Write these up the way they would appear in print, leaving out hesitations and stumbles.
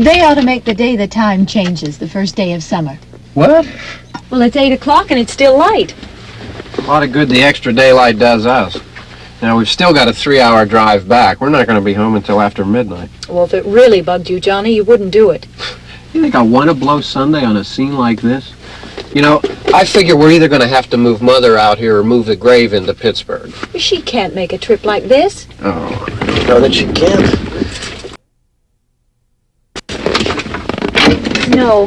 They ought to make the day the time changes, the first day of summer. What? Well, it's 8 o'clock and it's still light. A lot of good the extra daylight does us. Now, we've still got a 3-hour drive back. We're not going to be home until after midnight. Well, if it really bugged you, Johnny, you wouldn't do it. You think I want to blow Sunday on a scene like this? You know, I figure we're either going to have to move Mother out here or move the grave into Pittsburgh. She can't make a trip like this. Oh, I don't know that she can. No.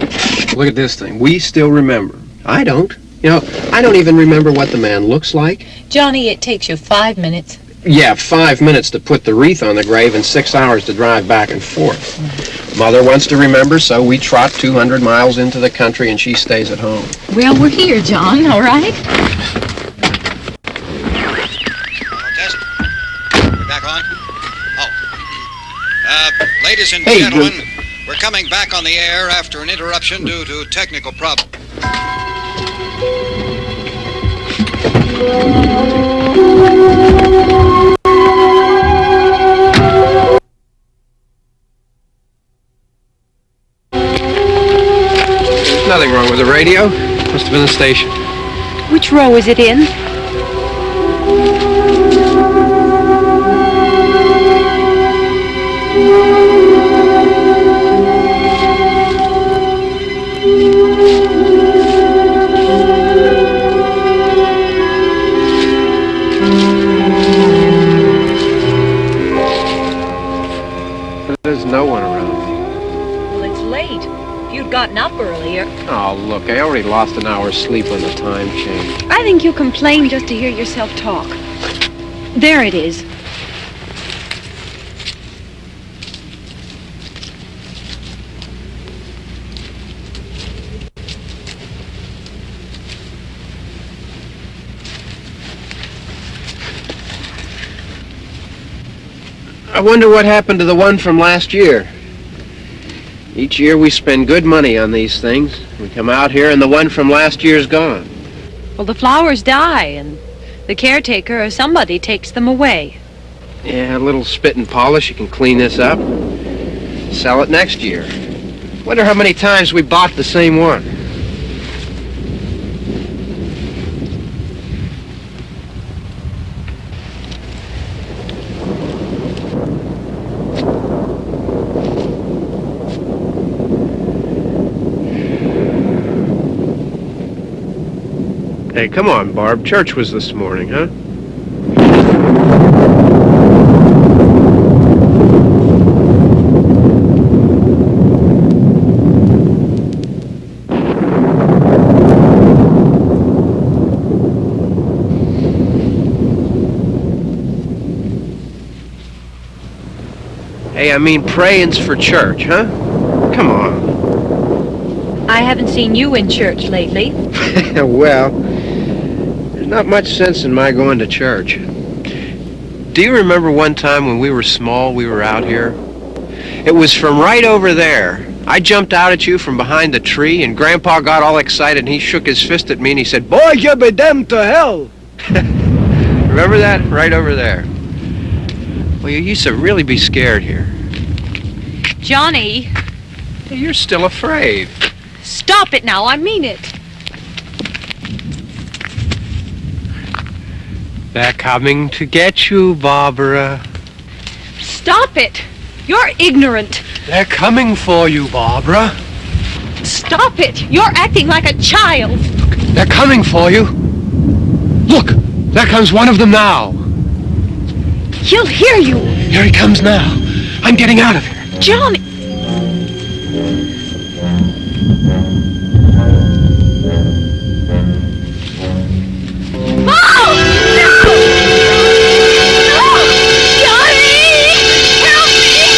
Look at this thing. We still remember. I don't. You know, I don't even remember what the man looks like. Johnny, it takes you 5 minutes. Yeah, 5 minutes to put the wreath on the grave and 6 hours to drive back and forth. Mother wants to remember, so we trot 200 miles into the country and she stays at home. Well, we're here, John, all right? Test. We're back on? Oh. Ladies and gentlemen, we're coming back on the air after an interruption due to technical problems. There's nothing wrong with the radio. Must have been the station. Which row is it in? There's no one around. Well, it's late. If you'd gotten up earlier. Oh, look, I already lost an hour's sleep on the time change. I think you complain just to hear yourself talk. There it is. I wonder what happened to the one from last year. Each year we spend good money on these things. We come out here and the one from last year's gone. Well, the flowers die, and the caretaker or somebody takes them away. Yeah, a little spit and polish, you can clean this up. Sell it next year. Wonder how many times we bought the same one. Hey, come on, Barb. Church was this morning, huh? Hey, I mean praying's for church, huh? Come on. I haven't seen you in church lately. Well, there's not much sense in my going to church. Do you remember one time when we were small, we were out here? It was from right over there. I jumped out at you from behind the tree, and Grandpa got all excited, and he shook his fist at me, and he said, "Boy, you be damned to hell!" Remember that? Right over there. Well, you used to really be scared here. Johnny, Hey, you're still afraid. stop it now. I mean it. They're coming to get you, Barbara. Stop it. You're ignorant. They're coming for you, Barbara. Stop it. You're acting like a child. They're coming for you. Look, there comes one of them now. He'll hear you. Here he comes now. I'm getting out of here. Johnny. Oh! No! No! Johnny! Help me!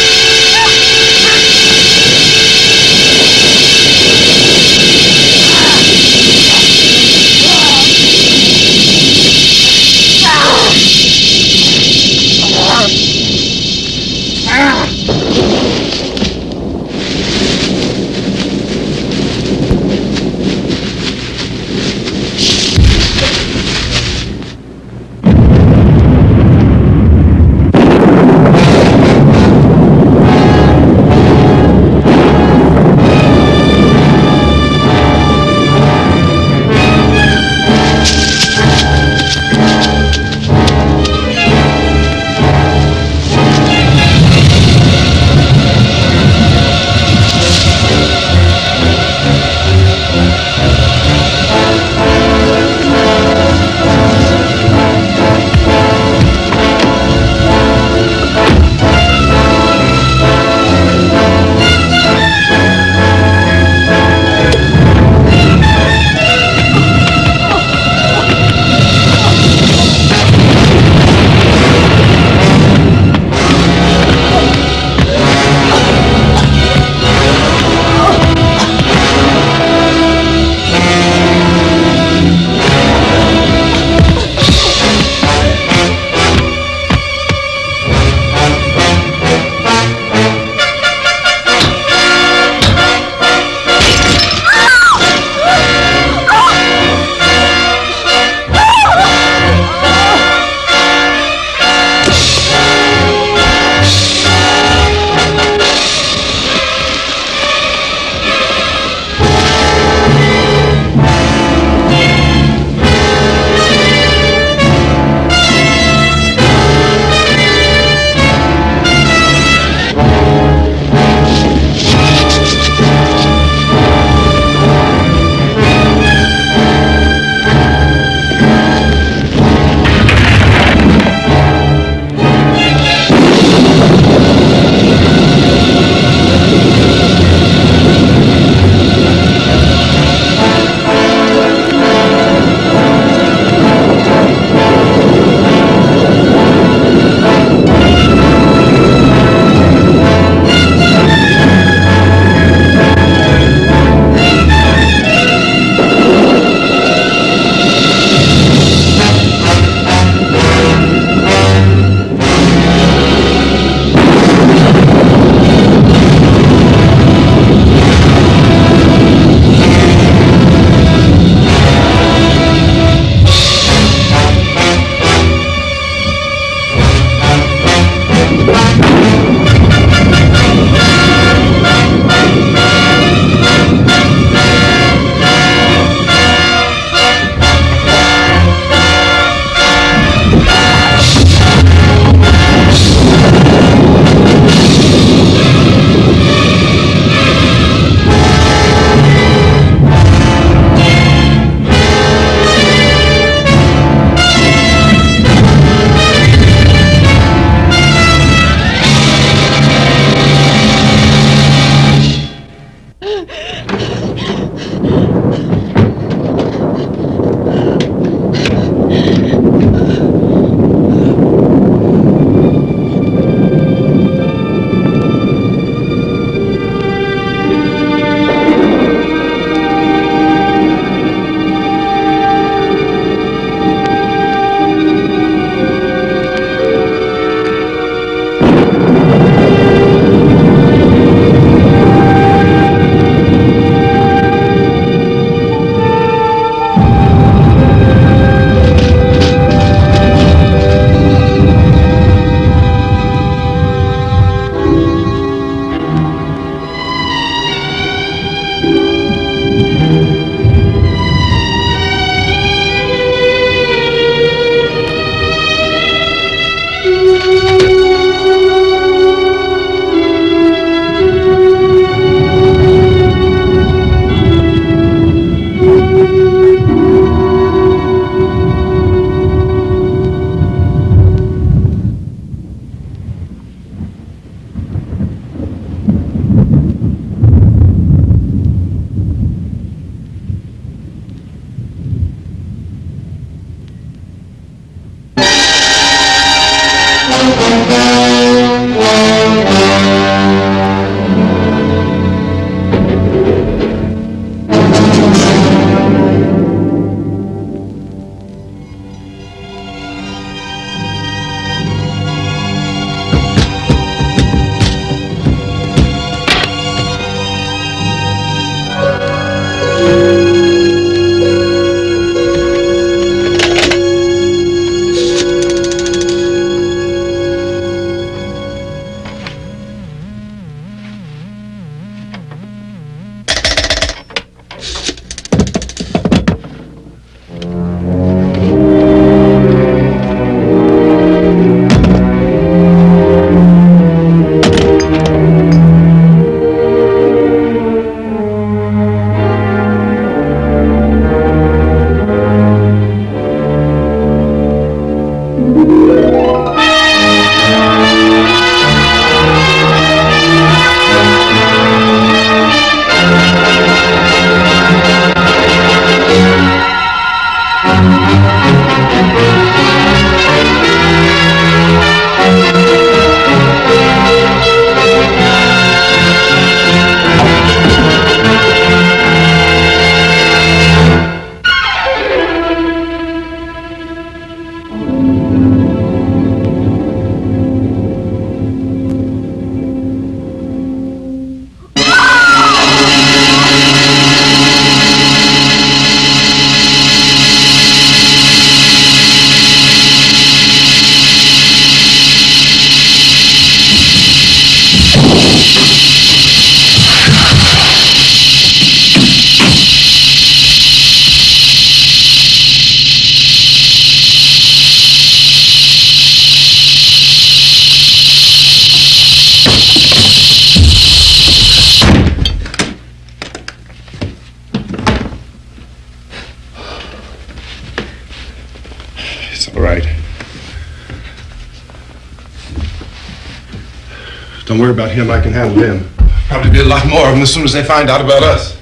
Don't worry about him. I can handle him. Probably be a lot more of them as soon as they find out about us.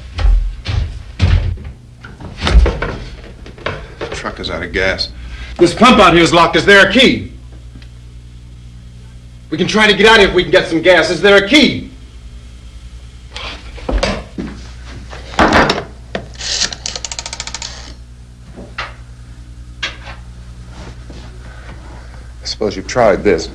The truck is out of gas. This pump out here is locked. Is there a key? We can try to get out of here if we can get some gas. Is there a key? I suppose you've tried this.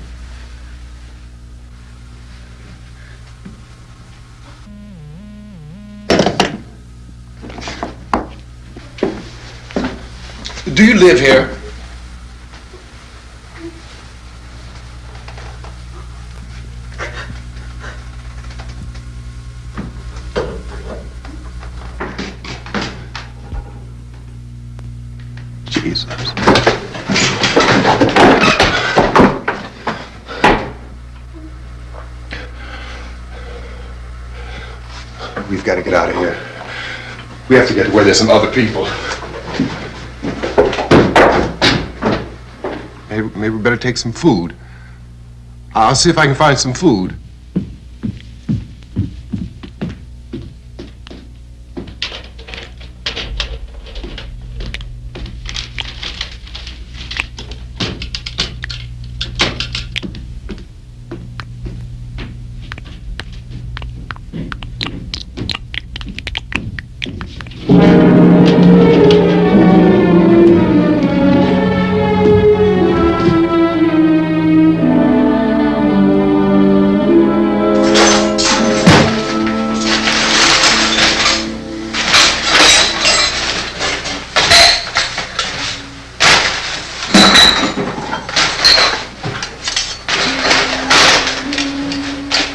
Do you live here? Jesus. We've got to get out of here. We have to get to where there's some other people. Maybe we better take some food. I'll see if I can find some food.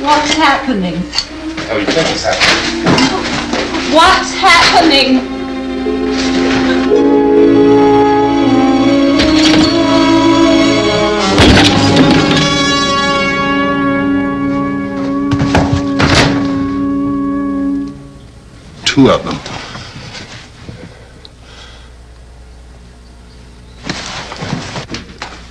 What's happening? How do you think it's happening? What's happening? Two of them.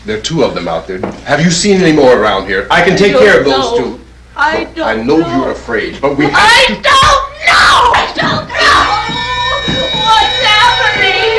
There are two of them out there. Have you seen any more around here? I can take care of those two. I don't I know you're afraid, but we have I to... don't know! I don't know! What's happening?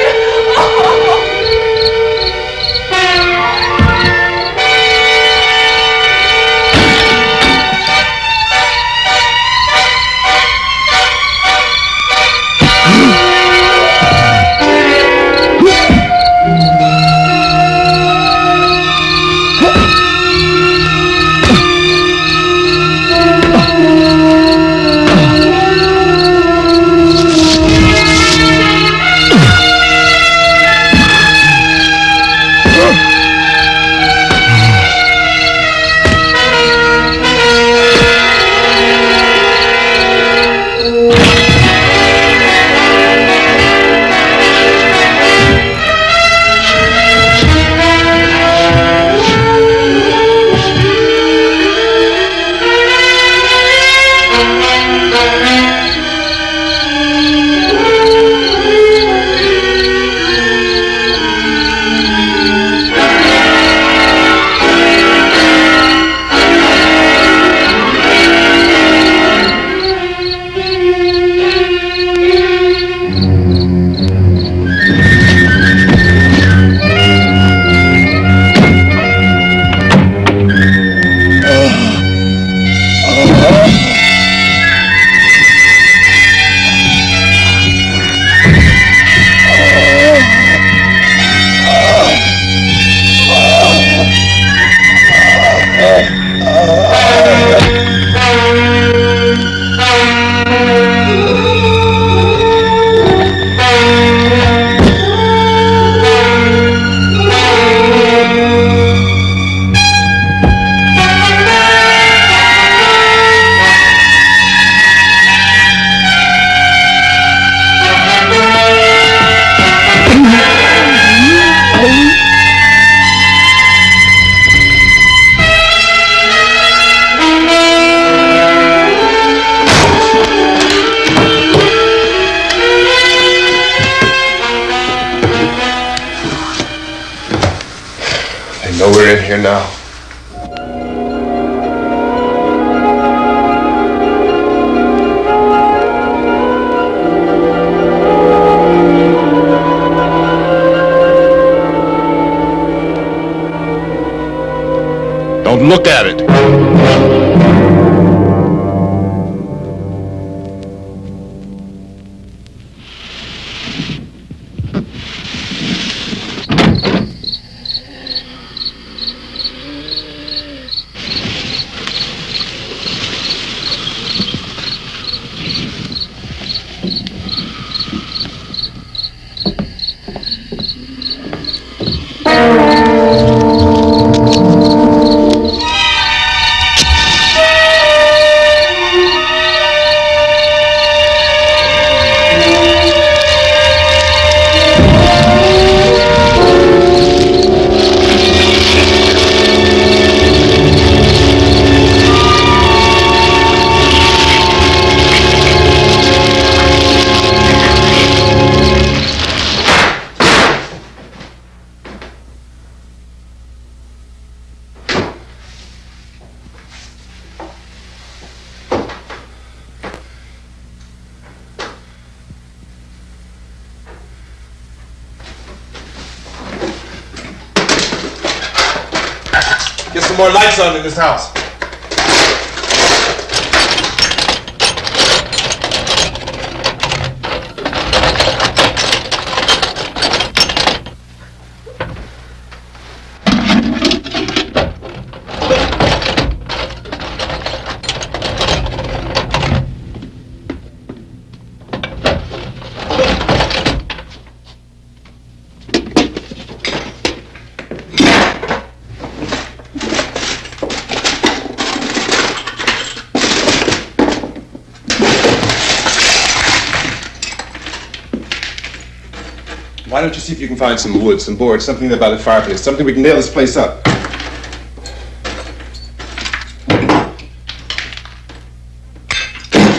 I know we're in here now. Don't look at it. Get some more lights on in this house. Why don't you see if you can find some wood, some boards, something there by the fireplace, something we can nail this place up.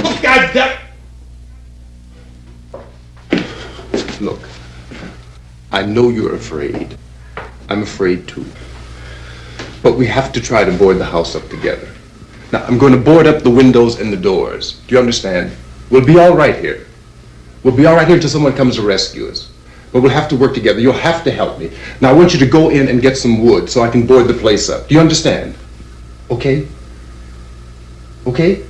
Oh, God damn it! Look, I know you're afraid. I'm afraid too. But we have to try to board the house up together. Now, I'm going to board up the windows and the doors. Do you understand? We'll be all right here. We'll be all right here until someone comes to rescue us. But we'll have to work together. You'll have to help me. Now, I want you to go in and get some wood so I can board the place up. Do you understand? Okay? Okay?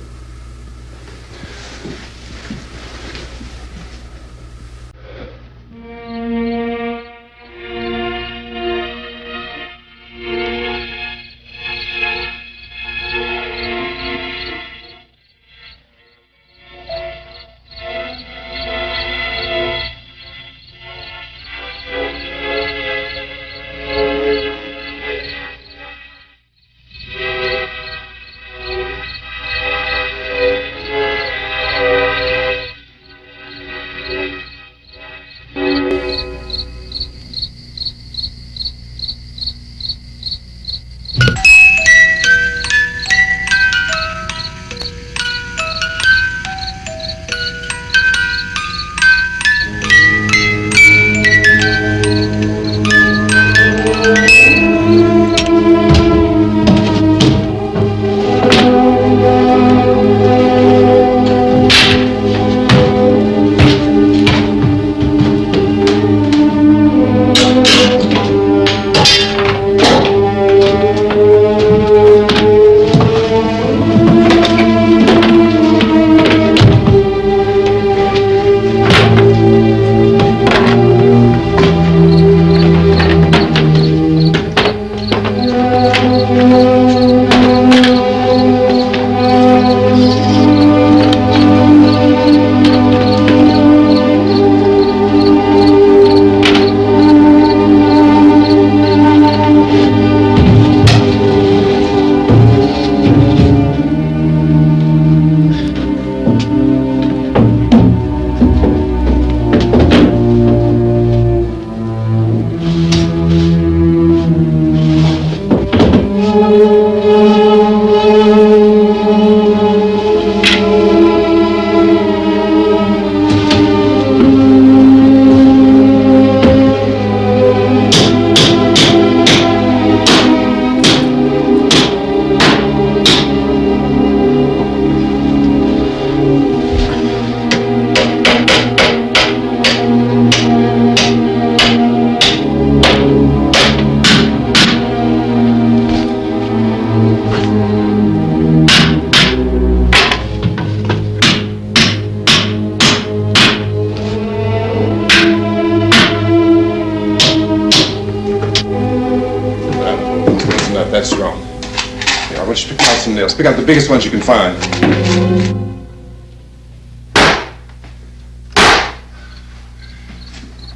nut, that's strong. Yeah, I want you to pick out some nails. Pick out the biggest ones you can find.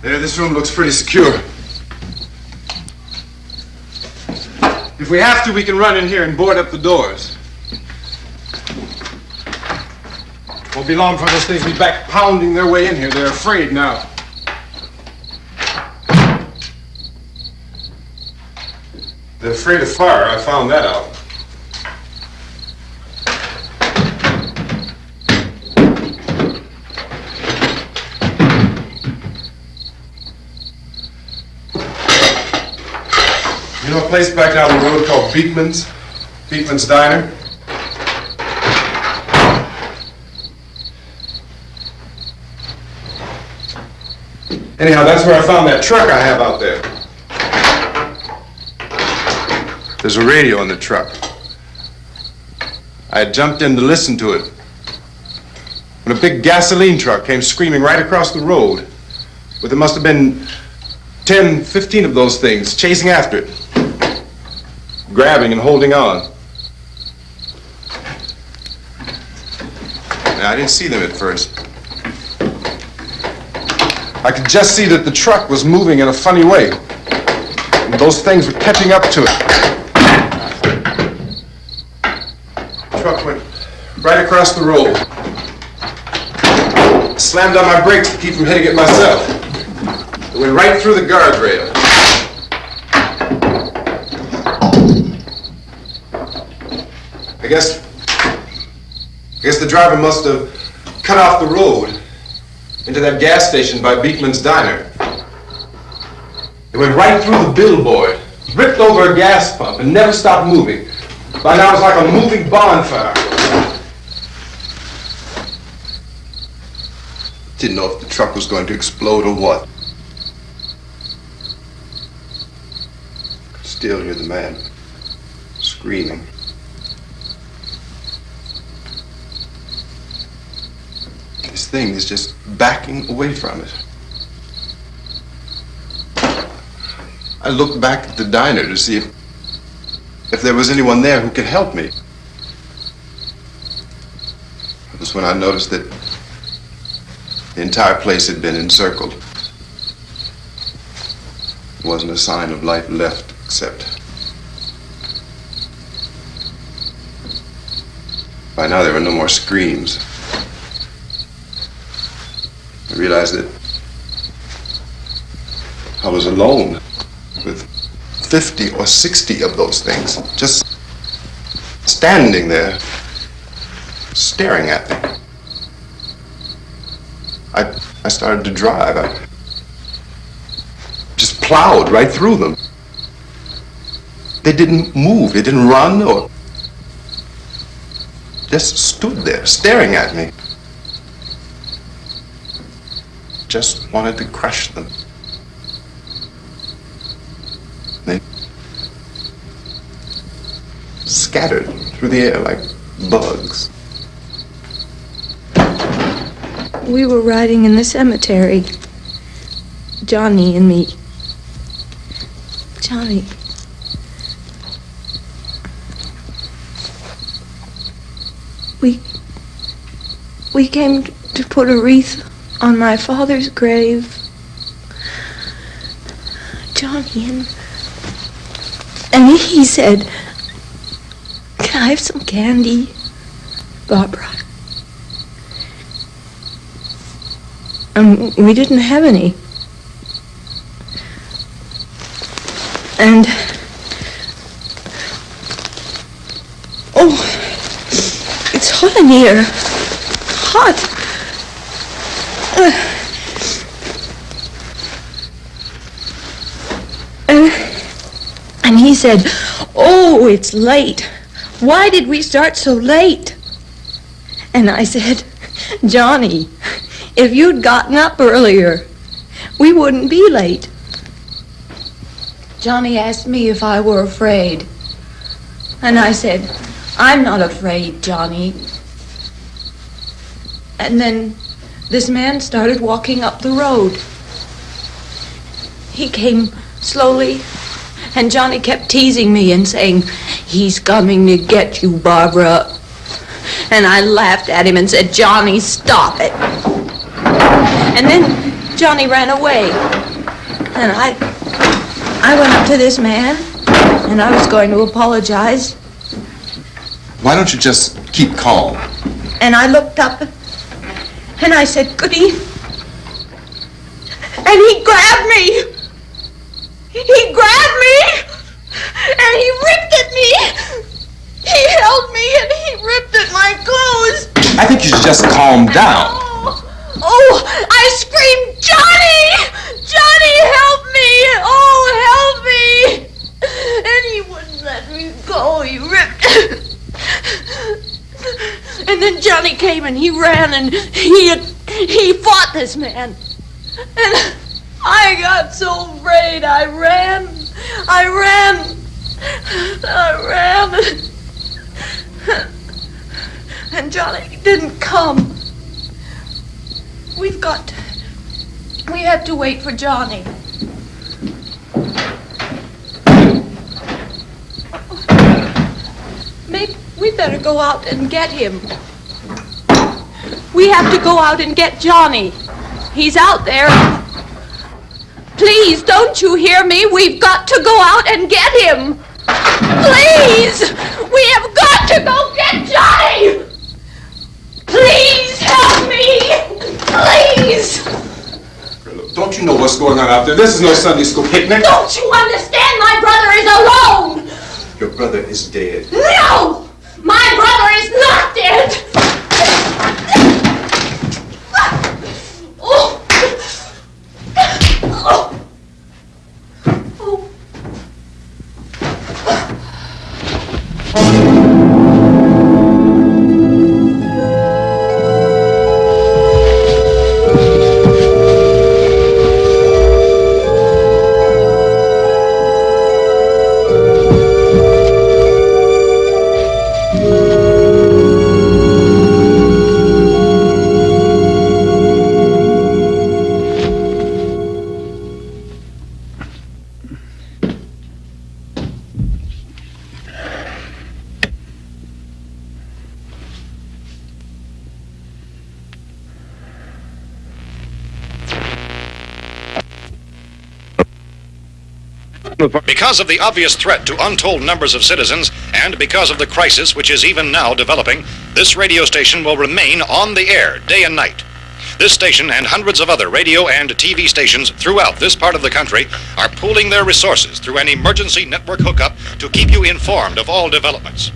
There, this room looks pretty secure. If we have to, we can run in here and board up the doors. Won't be long before those things be back pounding their way in here. They're afraid now. They're afraid of fire. I found that out. You know a place back down the road called Beekman's? Beekman's Diner? Anyhow, that's where I found that truck I have out there. There's a radio in the truck. I had jumped in to listen to it when a big gasoline truck came screaming right across the road. But there must have been 10, 15 of those things chasing after it, grabbing and holding on. Now, I didn't see them at first. I could just see that the truck was moving in a funny way. And those things were catching up to it. The truck went right across the road. Slammed on my brakes to keep from hitting it myself. It went right through the guardrail. I guess the driver must have cut off the road into that gas station by Beekman's Diner. It went right through the billboard, ripped over a gas pump, and never stopped moving. By now it was like a moving bonfire. Didn't know if the truck was going to explode or what. Could still hear the man screaming. This thing is just backing away from it. I looked back at the diner to see if there was anyone there who could help me. It was when I noticed that the entire place had been encircled. There wasn't a sign of life left except by now there were no more screams. I realized that I was alone with 50 or 60 of those things, just standing there, staring at me. I started to drive. I just plowed right through them. They didn't move, they didn't run or just stood there, staring at me. Just wanted to crush them. They scattered through the air like bugs. We were riding in the cemetery, Johnny and me. Johnny. We came to put a wreath on my father's grave. Johnny, and he said, "Can I have some candy, Barbara?" And we didn't have any. And oh, it's hot in here. Hot. And he said, "Oh, it's late. Why did we start so late?" And I said, "Johnny, if you'd gotten up earlier, we wouldn't be late." Johnny asked me if I were afraid. And I said, "I'm not afraid, Johnny." And then this man started walking up the road. He came slowly And Johnny kept teasing me and saying, "He's coming to get you, Barbara." And I laughed at him and said, "Johnny, stop it." And then Johnny ran away. And I went up to this man, and I was going to apologize. Why don't you just keep calm? And I looked up, and I said, "Good evening." And he grabbed me. He grabbed me, and he ripped at me. He held me, and he ripped at my clothes. I think you should just calm down. Oh, I screamed, "Johnny! Johnny, help me! Oh, help me!" And he wouldn't let me go. He ripped. And then Johnny came and he ran and he fought this man. And I got so afraid. I ran. And Johnny didn't come. We have to wait for Johnny. Maybe we better go out and get him. We have to go out and get Johnny. He's out there. Please, don't you hear me? We've got to go out and get him. Please! We have got to go get Johnny! Please help me! Please! Don't you know what's going on out there? This is no Sunday school picnic. Don't you understand? My brother is alone! Your brother is dead. No! My brother is not dead! Oh! Oh! Oh! Because of the obvious threat to untold numbers of citizens, and because of the crisis which is even now developing, this radio station will remain on the air day and night. This station and hundreds of other radio and TV stations throughout this part of the country are pooling their resources through an emergency network hookup to keep you informed of all developments.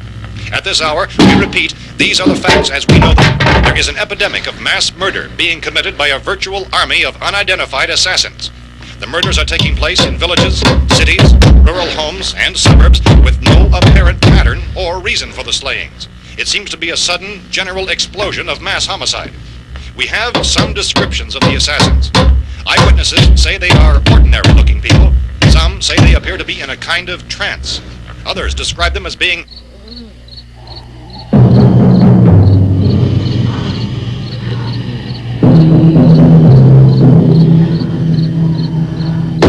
At this hour, we repeat, these are the facts as we know them. There is an epidemic of mass murder being committed by a virtual army of unidentified assassins. The murders are taking place in villages, cities, rural homes, and suburbs with no apparent pattern or reason for the slayings. It seems to be a sudden, general explosion of mass homicide. We have some descriptions of the assassins. Eyewitnesses say they are ordinary-looking people. Some say they appear to be in a kind of trance. Others describe them as being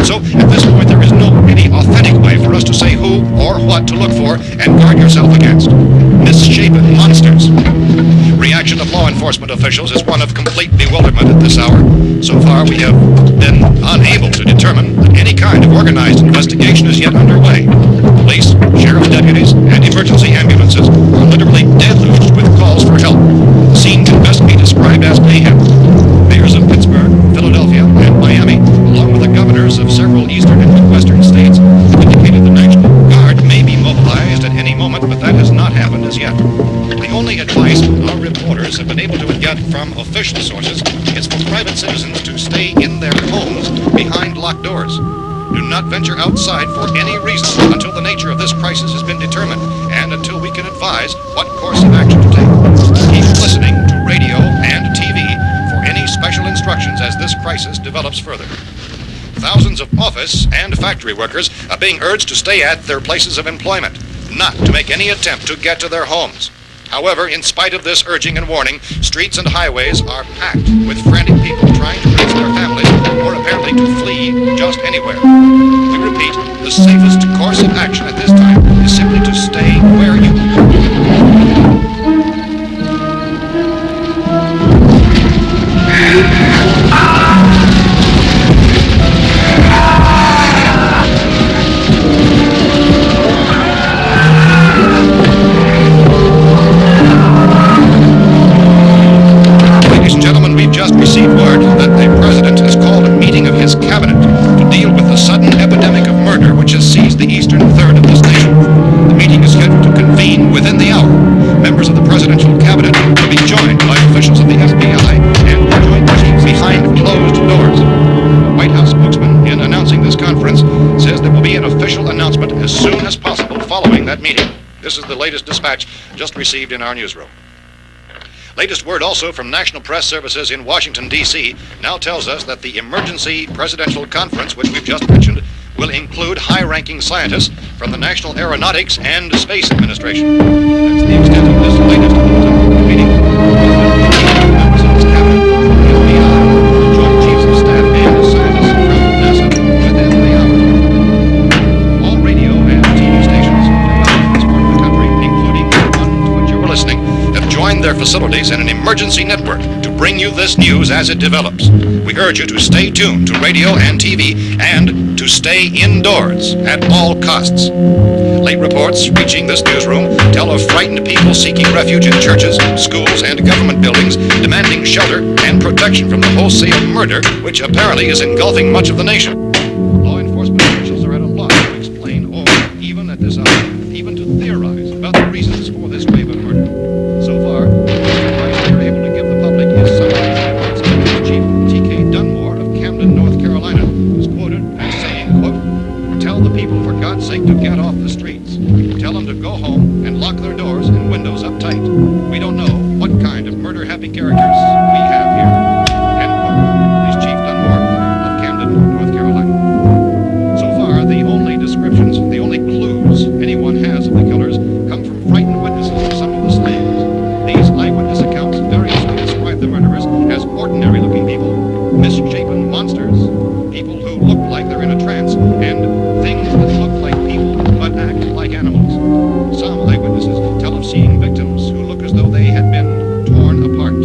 So, at this point, there is no really authentic way for us to say who or what to look for and guard yourself against. Misshapen monsters. Reaction of law enforcement officials is one of complete bewilderment at this hour. So far, we have been unable to determine that any kind of organized investigation is yet underway. Police, sheriff deputies, and emergency ambulances are literally deluged with calls for help. The scene can best be described as mayhem. Mayors of Pittsburgh, Philadelphia, and Miami, along with the governors of several eastern and midwestern states, have indicated the National Guard may be mobilized at any moment, but that has not happened as yet. The only advice our reporters have been able to get from official sources is for private citizens to stay in their homes behind locked doors. Do not venture outside for any reason until the nature of this crisis has been determined and until we can advise what course of action to take. Keep listening to radio and TV for any special instructions as this crisis develops further. Thousands of office and factory workers are being urged to stay at their places of employment, not to make any attempt to get to their homes. However, in spite of this urging and warning, streets and highways are packed with frantic people trying to reach their families or apparently to flee just anywhere. We repeat, the safest course of action at this time is simply to stay where you Ladies and gentlemen, we've just received word that the President has called a meeting of his cabinet to deal with the sudden epidemic of murder which has seized the eastern third of this nation. The meeting is scheduled to convene within the hour. Members of the presidential cabinet will be joined by officials of the FBI and the Joint Chiefs behind closed doors. The White House spokesman, in announcing this conference, says there will be an official announcement as soon as possible following that meeting. This is the latest dispatch just received in our newsroom. Latest word also from National Press Services in Washington, D.C. now tells us that the emergency presidential conference, which we've just mentioned, will include high-ranking scientists from the National Aeronautics and Space Administration. That's the extent of this latest meeting. Members of his cabinet, the FBI, Joint Chiefs of Staff, and scientists from NASA within the hour. All radio and TV stations in this part of the country, including the one to which you were listening, have joined their facilities in an emergency network to bring you this news as it develops. We urge you to stay tuned to radio and TV and to stay indoors at all costs. Late reports reaching this newsroom tell of frightened people seeking refuge in churches, schools, and government buildings, demanding shelter and protection from the wholesale murder which apparently is engulfing much of the nation. Law enforcement officials are at a loss to explain or, even at this hour, even to theorize about the reasons for this wave of murder. So far, the advice they are able to give the public is summary reports of Police Chief T.K. Dunmore of Camden, North Carolina, who's quoted as saying, quote, "Tell the people, for God's sake, to get off the streets. Tell them to go home and lock their doors and windows up tight. We don't know what kind of murder-happy characters we have here." End quote. Police Chief Dunmore of Camden, North Carolina. So far, the only descriptions, the only clues anyone has of the killers come from frightened witnesses of some of the slayings. These eyewitness accounts variously describe the murderers as ordinary-looking people, misshapen monsters, people who look like they're in a trance, and things that look like people but act like animals. Some eyewitnesses tell of seeing victims who look as though they had been torn apart.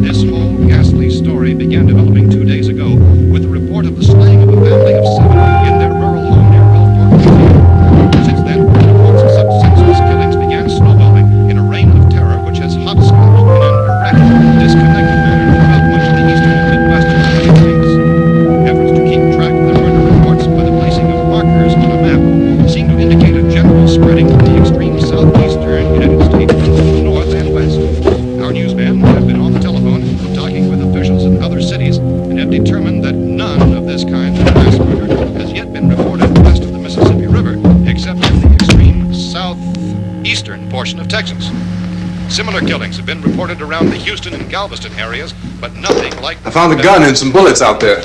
This whole ghastly story began developing 2 days ago with the report of the slaying of a family of 7 in their rural home near Gulfport, Louisiana. Since then, reports of such senseless killings began snowballing in a reign of terror which has hopscotched in an erratic, disconnected manner throughout much of the eastern and midwestern United States. Efforts to keep track of the murder reports by the placing of markers on a map seem to indicate a general spreading of the extreme southeastern United States to north and west. Our newsmen have been on the telephone talking with officials in other cities and have determined that none of this kind of mass murder has yet been reported west of the Mississippi River, except in the extreme southeastern portion of Texas. Similar killings have been reported around the Houston and Galveston areas, but nothing like... I found a gun and some bullets out there.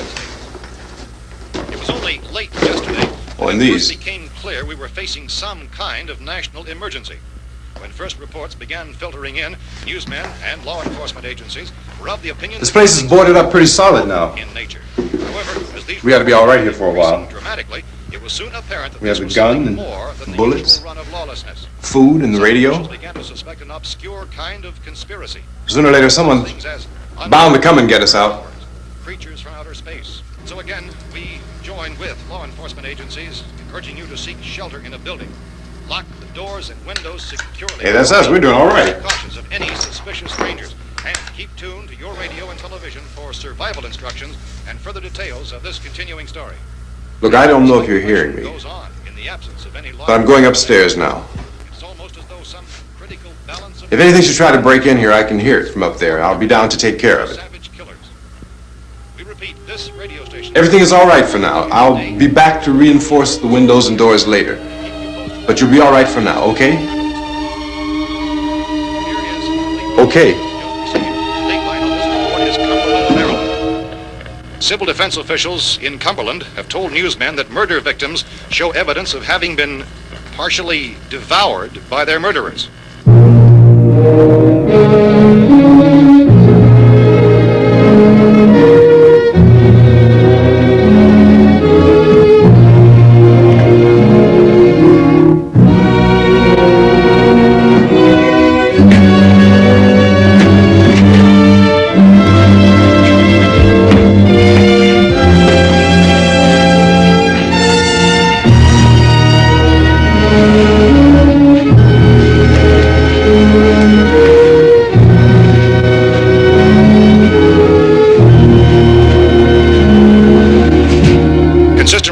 It was only late yesterday Oh, and when it these. first became clear we were facing some kind of national emergency. When first reports began filtering in, newsmen and law enforcement agencies were of the opinion This that place is things boarded up pretty solid now. in nature. However, as these We ought to be all right here for a while. increased dramatically, it was soon apparent that We have this the was gun something and more than the bullets. usual run of lawlessness. Food and the Some radio. officials began to suspect an obscure kind of conspiracy. Sooner or later, someone Things as bound to come and get us out. creatures from outer space. So again, we join with law enforcement agencies, urging you to seek shelter in a building. Lock the doors and windows securely. Hey, that's us. We're doing all right. Be cautious of any suspicious strangers, and keep tuned to your radio and television for survival instructions and further details of this continuing story. Look, I don't know if you're hearing me, Goes on in the absence of any law. but I'm going upstairs now. It's almost as though some critical balance of If anything should try to break in here, I can hear it from up there. I'll be down to take care of it. savage killers. We repeat, this radio station. Everything is all right for now. I'll be back to reinforce the windows and doors later. But you'll be all right for now, okay? Okay. Dateline on this report is Cumberland, Maryland. Civil defense officials in Cumberland have told newsmen that murder victims show evidence of having been partially devoured by their murderers.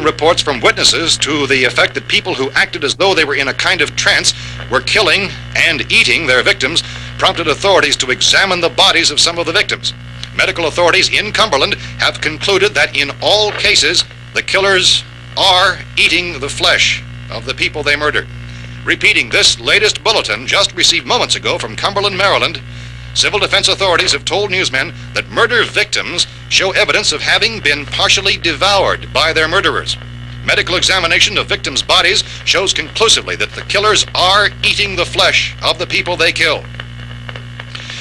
Reports from witnesses to the effect that people who acted as though they were in a kind of trance were killing and eating their victims prompted authorities to examine the bodies of some of the victims. Medical authorities in Cumberland have concluded that in all cases, the killers are eating the flesh of the people they murdered. Repeating this latest bulletin just received moments ago from Cumberland, Maryland, civil defense authorities have told newsmen that murder victims show evidence of having been partially devoured by their murderers. Medical examination of victims' bodies shows conclusively that the killers are eating the flesh of the people they kill.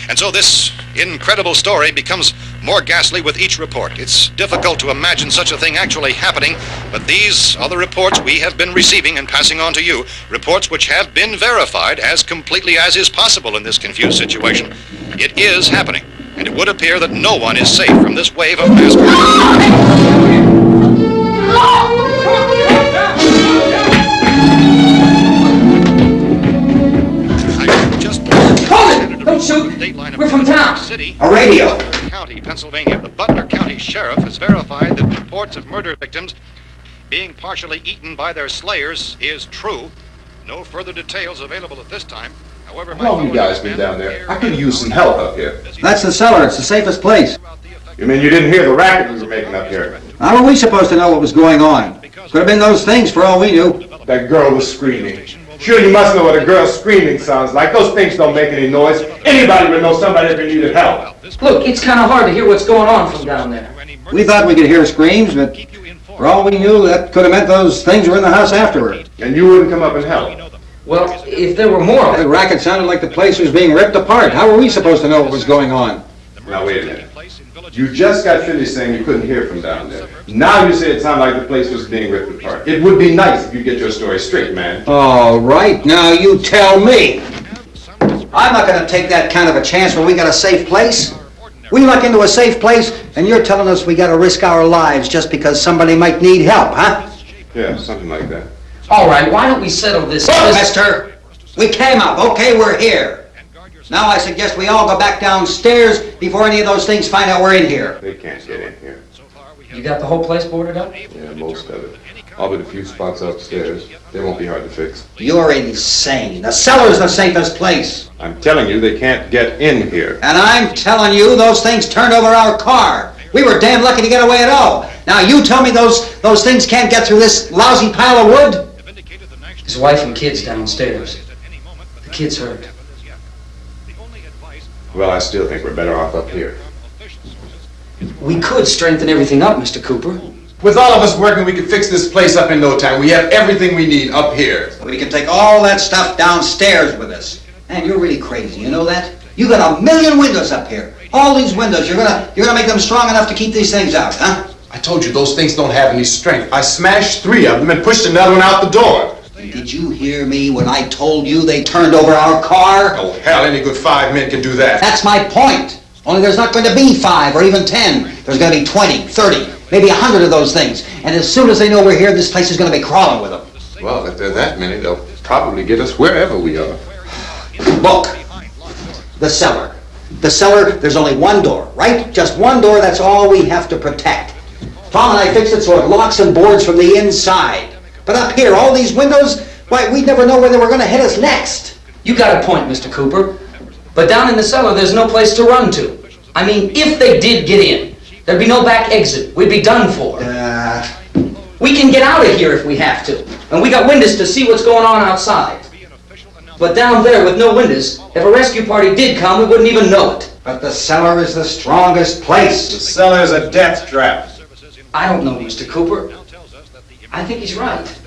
And so this incredible story becomes more ghastly with each report. It's difficult to imagine such a thing actually happening, but these are the reports we have been receiving and passing on to you, reports which have been verified as completely as is possible in this confused situation. It is happening, and it would appear that no one is safe from this wave of mass murder. Don't shoot! We're from town! A radio! County, Pennsylvania. The Butler County Sheriff has verified that reports of murder victims being partially eaten by their slayers is true. No further details available at this time. However, how long have you guys been down there? I could use some help up here. That's the cellar. It's the safest place. You mean you didn't hear the racket we were making up here? How were we supposed to know what was going on? Could have been those things for all we knew. That girl was screaming. Sure, you must know what a girl screaming sounds like. Those things don't make any noise. Anybody would know somebody ever needed help. Look, it's kind of hard to hear what's going on from down there. We thought we could hear screams, but for all we knew, that could have meant those things were in the house afterward. And you wouldn't come up and help? Well, if there were more... The racket sounded like the place was being ripped apart. How were we supposed to know what was going on? Now, wait a minute. You just got finished saying you couldn't hear from down there. Now you say it sounded like the place was being ripped apart. It would be nice if you get your story straight, man. All right, now you tell me. I'm not going to take that kind of a chance when we got a safe place. We luck into a safe place, and you're telling us we got to risk our lives just because somebody might need help, huh? Yeah, something like that. All right, why don't we settle this? Look, mister, we came up. Okay, we're here. Now I suggest we all go back downstairs before any of those things find out we're in here. They can't get in here. You got the whole place boarded up? Yeah, most of it. All but a few spots upstairs. They won't be hard to fix. You're insane. The cellar's the safest place. I'm telling you, they can't get in here. And I'm telling you, those things turned over our car. We were damn lucky to get away at all. Now you tell me those things can't get through this lousy pile of wood? His wife and kids downstairs. The kid's hurt. Well, I still think we're better off up here. We could strengthen everything up, Mr. Cooper. With all of us working, we could fix this place up in no time. We have everything we need up here. We can take all that stuff downstairs with us. Man, you're really crazy, you know that? You got 1,000,000 windows up here. All these windows, you're gonna make them strong enough to keep these things out, huh? I told you those things don't have any strength. I smashed 3 of them and pushed another one out the door. Did you hear me when I told you they turned over our car? Oh, hell, any good 5 men can do that. That's my point. Only there's not going to be 5 or even 10. There's going to be 20, 30, maybe 100 of those things. And as soon as they know we're here, this place is going to be crawling with them. Well, if there are that many, they'll probably get us wherever we are. Look, the cellar. The cellar, there's only one door, right? Just one door, that's all we have to protect. Tom and I fixed it so it locks and boards from the inside. But up here, all these windows, why, we'd never know where they were going to hit us next. You got a point, Mr. Cooper. But down in the cellar, there's no place to run to. I mean, if they did get in, there'd be no back exit. We'd be done for. We can get out of here if we have to. And we got windows to see what's going on outside. But down there with no windows, if a rescue party did come, we wouldn't even know it. But the cellar is the strongest place. The cellar is a death trap. I don't know, Mr. Cooper. I think he's right.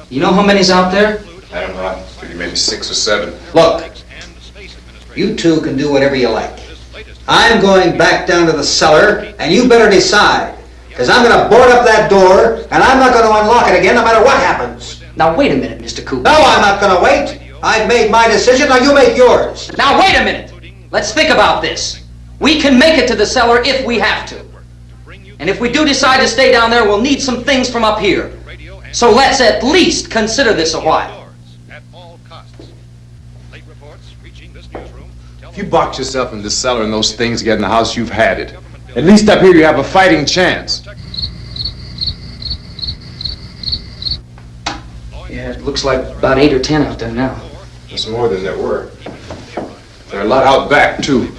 You know how many's out there? I don't know. I figure maybe 6 or 7. Look, You two can do whatever you like. I'm going back down to the cellar, and you better decide. Because I'm going to board up that door, and I'm not going to unlock it again no matter what happens. Now, wait a minute, Mr. Cooper. No, I'm not going to wait. I've made my decision, now you make yours. Now, wait a minute. Let's think about this. We can make it to the cellar if we have to. And if we do decide to stay down there, we'll need some things from up here. So let's at least consider this a while. If you box yourself in the cellar and those things get in the house, you've had it. At least up here you have a fighting chance. Yeah, it looks like about 8 or 10 out there now. There's more than there were. There are a lot out back, too.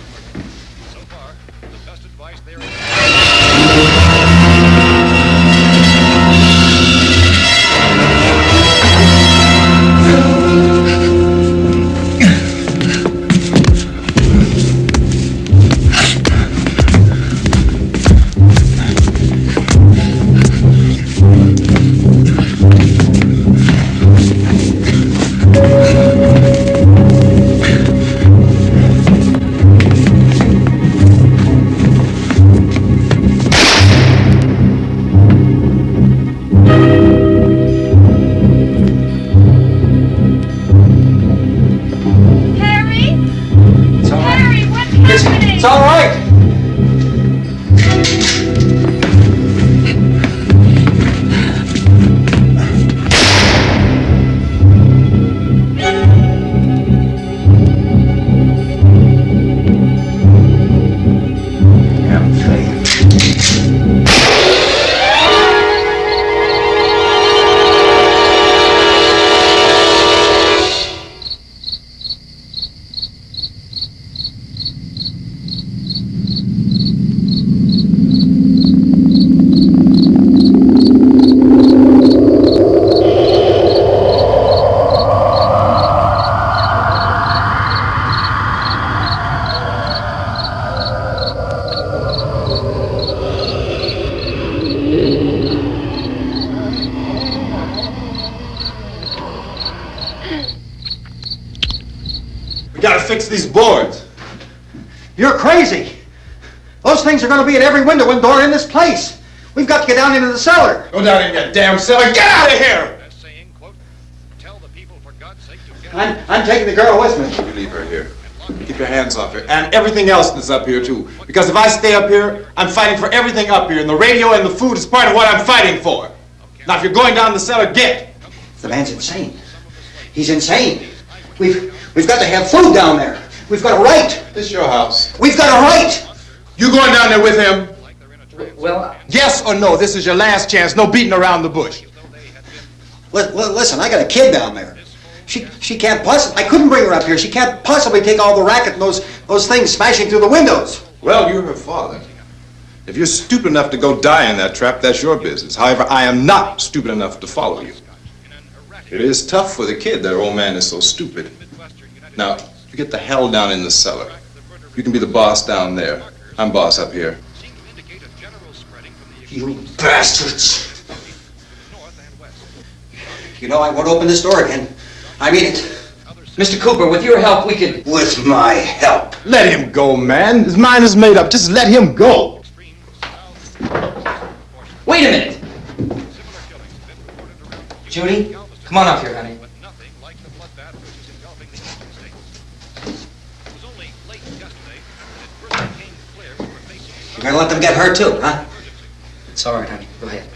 It's all right. Fix these boards. You're crazy. Those things are going to be at every window and door in this place. We've got to get down into the cellar. Go down in that damn cellar. Get out of here! I'm taking the girl with me. You leave her here. Keep your hands off her. And everything else that's up here, too. Because if I stay up here, I'm fighting for everything up here. And the radio and the food is part of what I'm fighting for. Now, if you're going down the cellar, get. The man's insane. He's insane. We've got to have food down there. We've got a right. This is your house. We've got a right. You going down there with him? Well, yes or no? This is your last chance. No beating around the bush. Listen, I got a kid down there. She can't possibly. I couldn't bring her up here. She can't possibly take all the racket and those things smashing through the windows. Well, you're her father. If you're stupid enough to go die in that trap, that's your business. However, I am not stupid enough to follow you. It is tough for the kid that her old man is so stupid. Now, you get the hell down in the cellar. You can be the boss down there. I'm boss up here. You bastards. You know, I won't open this door again. I mean it. Mr. Cooper, with your help, we could... With my help. Let him go, man. His mind is made up. Just let him go. Wait a minute. Judy, come on up here, honey. You're gonna let them get hurt too, huh? It's all right, honey. Go ahead.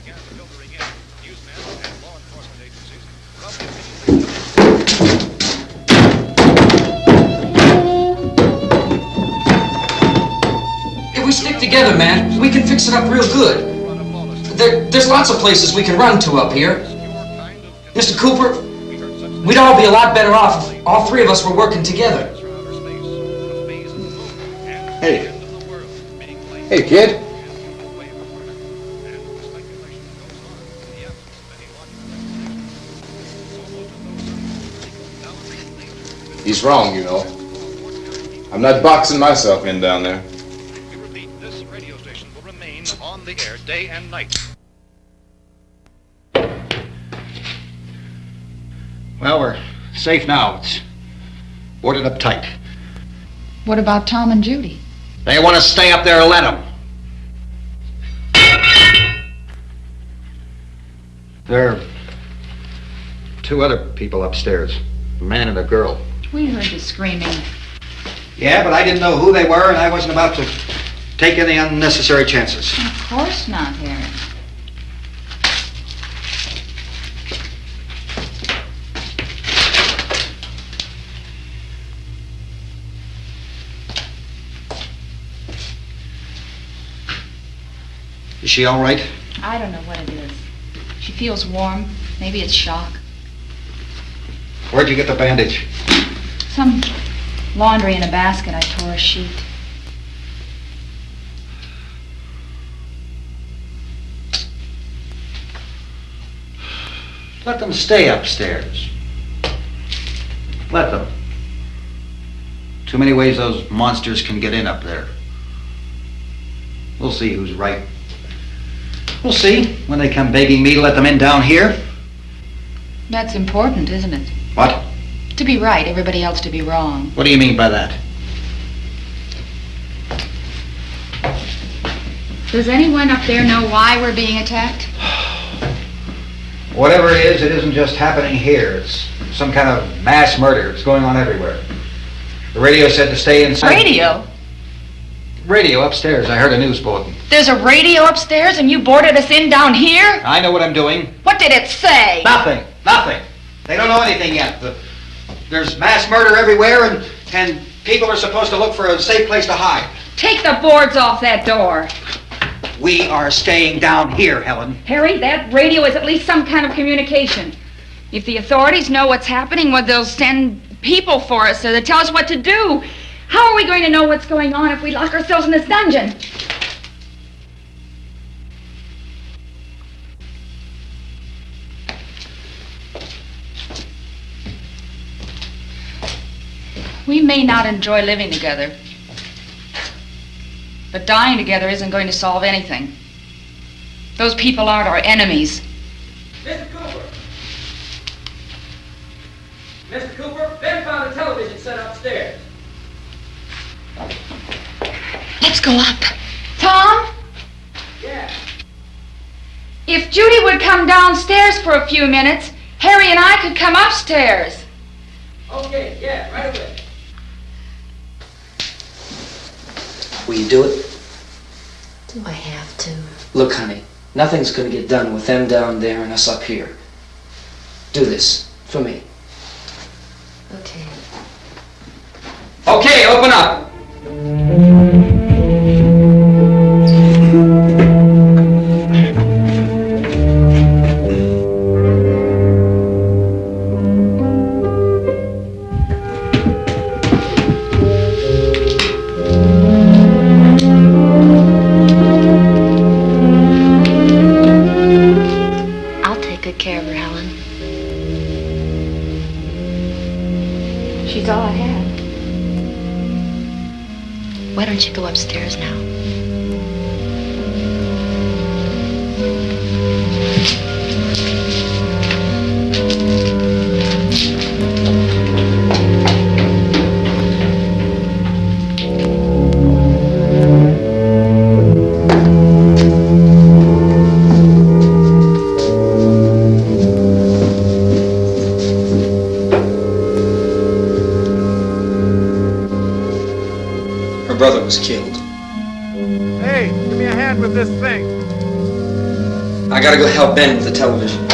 If we stick together, man, we can fix it up real good. There's lots of places we can run to up here. Mr. Cooper, we'd all be a lot better off if all three of us were working together. Hey. Hey, kid. He's wrong, you know. I'm not boxing myself in down there. We repeat, this radio station will remain on the air day and night. Well, we're safe now. It's boarded up tight. What about Tom and Judy? They want to stay up there, let them. There are two other people upstairs, a man and a girl. We heard the screaming. Yeah, but I didn't know who they were, and I wasn't about to take any unnecessary chances. Of course not, Harry. Is she all right? I don't know what it is. She feels warm. Maybe it's shock. Where'd you get the bandage? Some laundry in a basket. I tore a sheet. Let them stay upstairs. Let them. Too many ways those monsters can get in up there. We'll see who's right. We'll see when they come begging me to let them in down here. That's important, isn't it? What? To be right, everybody else to be wrong. What do you mean by that? Does anyone up there know why we're being attacked? Whatever it isn't just happening here. It's some kind of mass murder. It's going on everywhere. The radio said to stay inside. Radio? Radio upstairs. I heard a news bulletin. There's a radio upstairs and you boarded us in down here? I know what I'm doing. What did it say? Nothing. Nothing. They don't know anything yet. There's mass murder everywhere, and people are supposed to look for a safe place to hide. Take the boards off that door. We are staying down here, Helen. Harry, that radio is at least some kind of communication. If the authorities know what's happening, well, they'll send people for us so they'll tell us what to do. How are we going to know what's going on if we lock ourselves in this dungeon? We may not enjoy living together, but dying together isn't going to solve anything. Those people aren't our enemies. Mr. Cooper! Mr. Cooper, Ben found a television set upstairs. Let's go up. Tom? Yeah. If Judy would come downstairs for a few minutes, Harry and I could come upstairs. Okay, yeah, right away. Will you do it? Do I have to? Look, honey, nothing's gonna get done with them down there and us up here. Do this, for me. Okay. Okay, open up! I'll take good care of her, Helen. She's all I have. Why don't you go upstairs now? Her brother was killed. Hey, give me a hand with this thing. I gotta go help Ben with the television.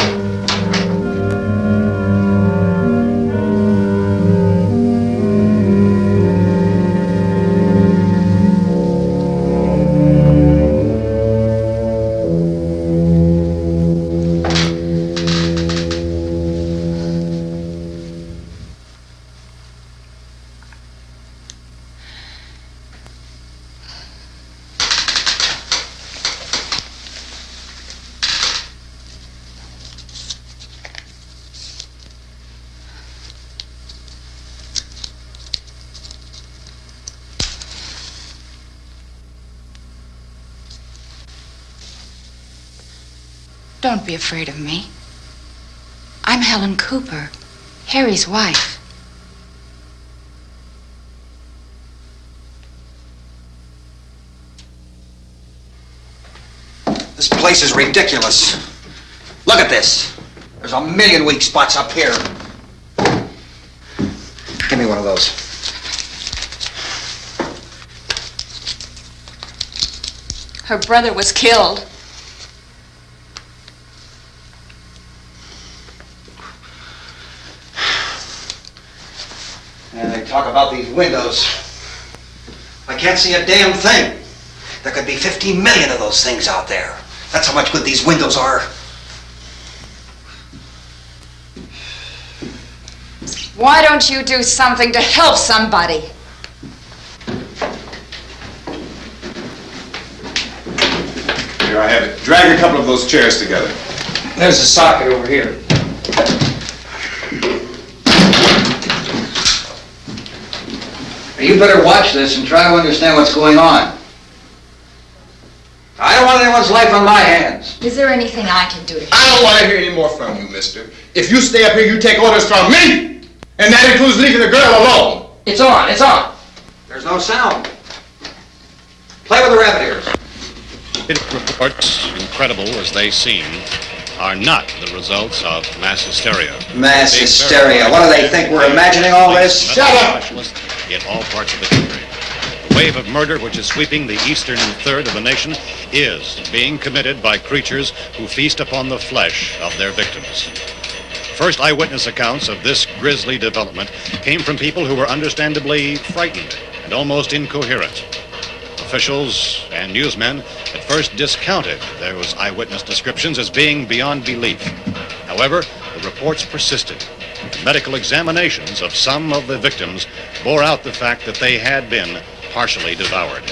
Don't be afraid of me. I'm Helen Cooper, Harry's wife. place is ridiculous. Look at this. There's a million weak spots up here. Give me one of those. Her brother was killed. And they talk about these windows. I can't see a damn thing. There could be 15 million of those things out there. That's how much good these windows are. Why don't you do something to help somebody? Here I have it. Drag a couple of those chairs together. There's a socket over here. You better watch this and try to understand what's going on. I don't want anyone's life on my hands. Is there anything I can do to help? I don't want to hear any more from you, mister. If you stay up here, you take orders from me! And that includes leaving the girl alone. It's on, it's on. There's no sound. Play with the rabbit ears. Reports, incredible as they seem, are not the results of mass hysteria. Mass hysteria. What do they think? We're imagining all this? Shut up! In all parts of the country. The wave of murder which is sweeping the eastern third of the nation is being committed by creatures who feast upon the flesh of their victims. First eyewitness accounts of this grisly development came from people who were understandably frightened and almost incoherent. Officials and newsmen at first discounted those eyewitness descriptions as being beyond belief. However, the reports persisted. Medical examinations of some of the victims bore out the fact that they had been partially devoured.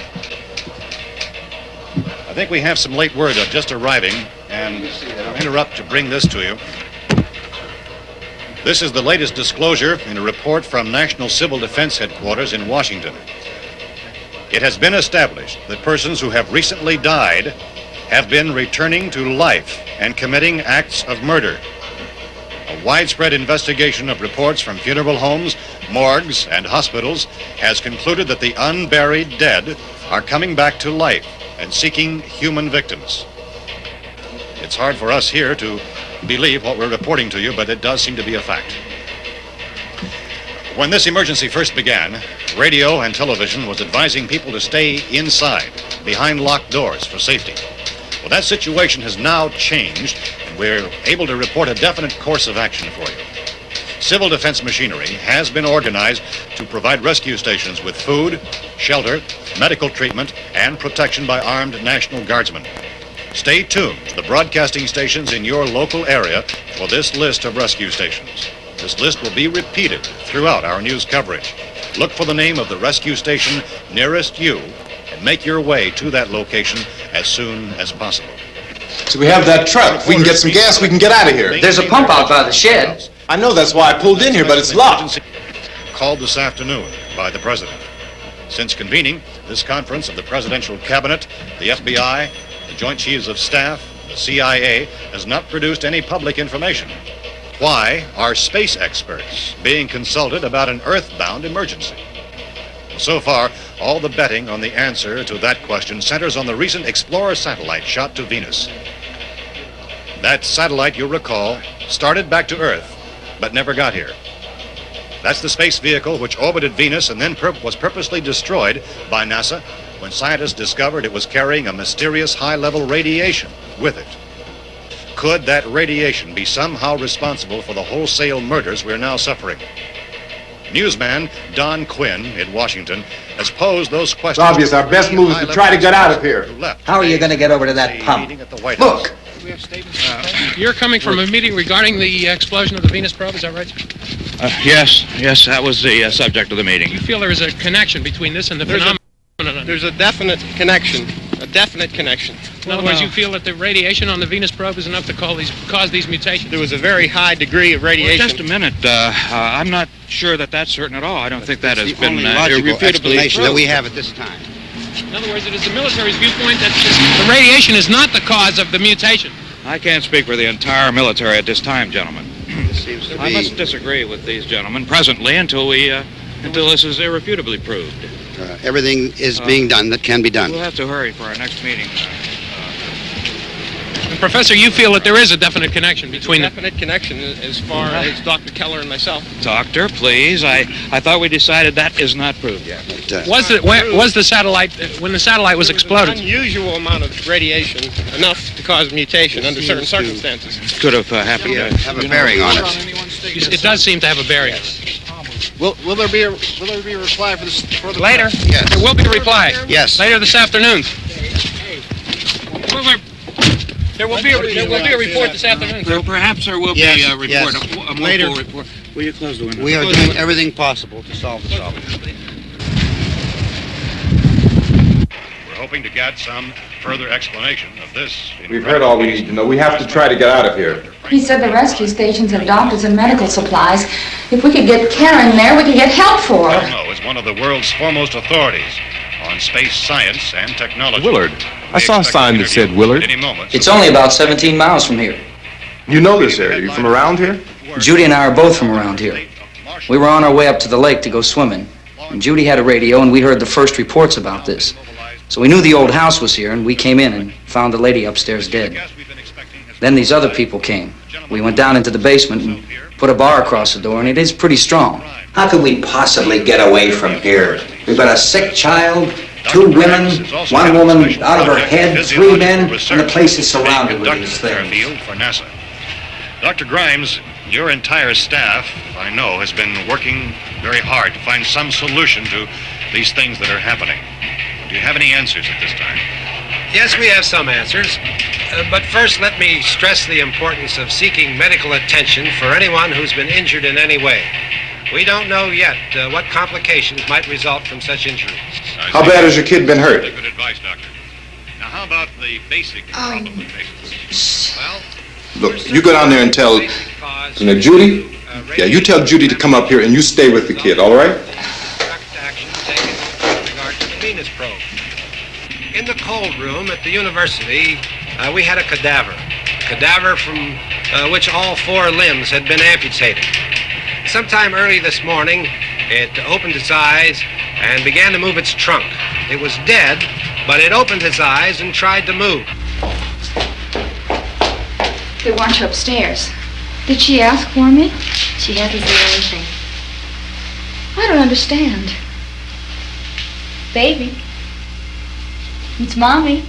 I think we have some late word just arriving, and I'll interrupt to bring this to you. This is the latest disclosure in a report from National Civil Defense Headquarters in Washington. It has been established that persons who have recently died have been returning to life and committing acts of murder. A widespread investigation of reports from funeral homes, morgues, and hospitals has concluded that the unburied dead are coming back to life and seeking human victims. It's hard for us here to believe what we're reporting to you, but it does seem to be a fact. When this emergency first began, radio and television was advising people to stay inside, behind locked doors for safety. Well, that situation has now changed, and we're able to report a definite course of action for you. Civil defense machinery has been organized to provide rescue stations with food, shelter, medical treatment, and protection by armed National Guardsmen. Stay tuned to the broadcasting stations in your local area for this list of rescue stations. This list will be repeated throughout our news coverage. Look for the name of the rescue station nearest you and make your way to that location as soon as possible. So we have that truck. If we can get some gas, we can get out of here. There's a pump out by the shed. I know, that's why I pulled in here, but it's locked. Called this afternoon by the President. Since convening this conference of the Presidential Cabinet, the FBI, the Joint Chiefs of Staff, the CIA has not produced any public information. Why are space experts being consulted about an Earth-bound emergency? So far, all the betting on the answer to that question centers on the recent Explorer satellite shot to Venus. That satellite, you'll recall, started back to Earth, but never got here. That's the space vehicle which orbited Venus and then was purposely destroyed by NASA when scientists discovered it was carrying a mysterious high-level radiation with it. Could that radiation be somehow responsible for the wholesale murders we're now suffering? Newsman Don Quinn in Washington has posed those questions. It's obvious our best move is to try to get out of here. How are you going to get over to that pump? Look! You're coming from a meeting regarding the explosion of the Venus probe, is that right? Yes, that was the subject of the meeting. You feel there is a connection between this and the phenomenon? There's a definite connection. In other words, you feel that the radiation on the Venus probe is enough to cause these mutations? There was a very high degree of radiation. Well, just a minute. I'm not sure that that's certain at all. I don't think that has been logical explanation that we proved. have at this time. In other words, it is the military's viewpoint that the radiation is not the cause of the mutation. I can't speak for the entire military at this time, gentlemen. This seems to be... I must disagree with these gentlemen presently until this is irrefutably proved. everything is being done that can be done. We'll have to hurry for our next meeting. Professor, you feel that there is a definite connection between the... Definite connection as far as Dr. Keller and myself. Doctor, please. I thought we decided that is not proved yet. Was the satellite, when the satellite was exploded? Unusual amount of radiation, enough to cause mutation under certain circumstances. Could have happened. Have a bearing on it. It does seem to have a bearing. Will there be a reply for this further? Later? Yes. There will be a reply. Yes. Later this afternoon. There will be a report this afternoon. Perhaps there will be a report. Yes. A more Later. full report. Will you close the window? We are doing everything possible to solve the problem. We're hoping to get some further explanation of this. We've heard all we need to know. We have to try to get out of here. He said the rescue stations have doctors and medical supplies. If we could get care in there, we could get help for her. Elmo is one of the world's foremost authorities on space science and technology. Willard. I saw a sign that said Willard. Any moment. It's only about 17 miles from here. You know this area. You from around here? Judy and I are both from around here. We were on our way up to the lake to go swimming, and Judy had a radio, and we heard the first reports about this. So we knew the old house was here, and we came in and found the lady upstairs dead. Then these other people came. We went down into the basement and put a bar across the door, and it is pretty strong. How could we possibly get away from here? We've got a sick child, 2 women, 1 woman out of her head, 3 men, and the place is surrounded with these things. For NASA. Dr. Grimes, your entire staff, I know, has been working very hard to find some solution to these things that are happening. Do you have any answers at this time? Yes, we have some answers. But first, let me stress the importance of seeking medical attention for anyone who's been injured in any way. We don't know yet what complications might result from such injuries. How bad has your kid been hurt? Good advice, Doctor. Now, how about the basic complications? Well, Look, you go down there and tell, Judy? Yeah, you tell Judy to come up here and you stay with the kid, all right? Action taken with regard to the Venus probe. In the cold room at the university, we had a cadaver from which all 4 limbs had been amputated. Sometime early this morning, it opened its eyes and began to move its trunk. It was dead, but it opened its eyes and tried to move. They want you upstairs. Did she ask for me? She hasn't said anything. I don't understand. Baby. It's Mommy.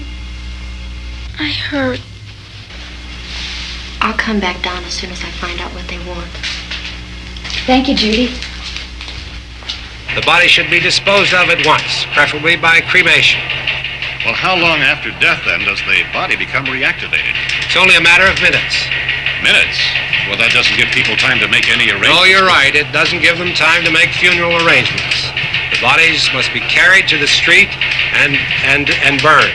I heard. I'll come back down as soon as I find out what they want. Thank you, Judy. The body should be disposed of at once, preferably by cremation. Well, how long after death, then, does the body become reactivated? It's only a matter of minutes. Minutes? Well, that doesn't give people time to make any arrangements. No, you're right. It doesn't give them time to make funeral arrangements. The bodies must be carried to the street and burned.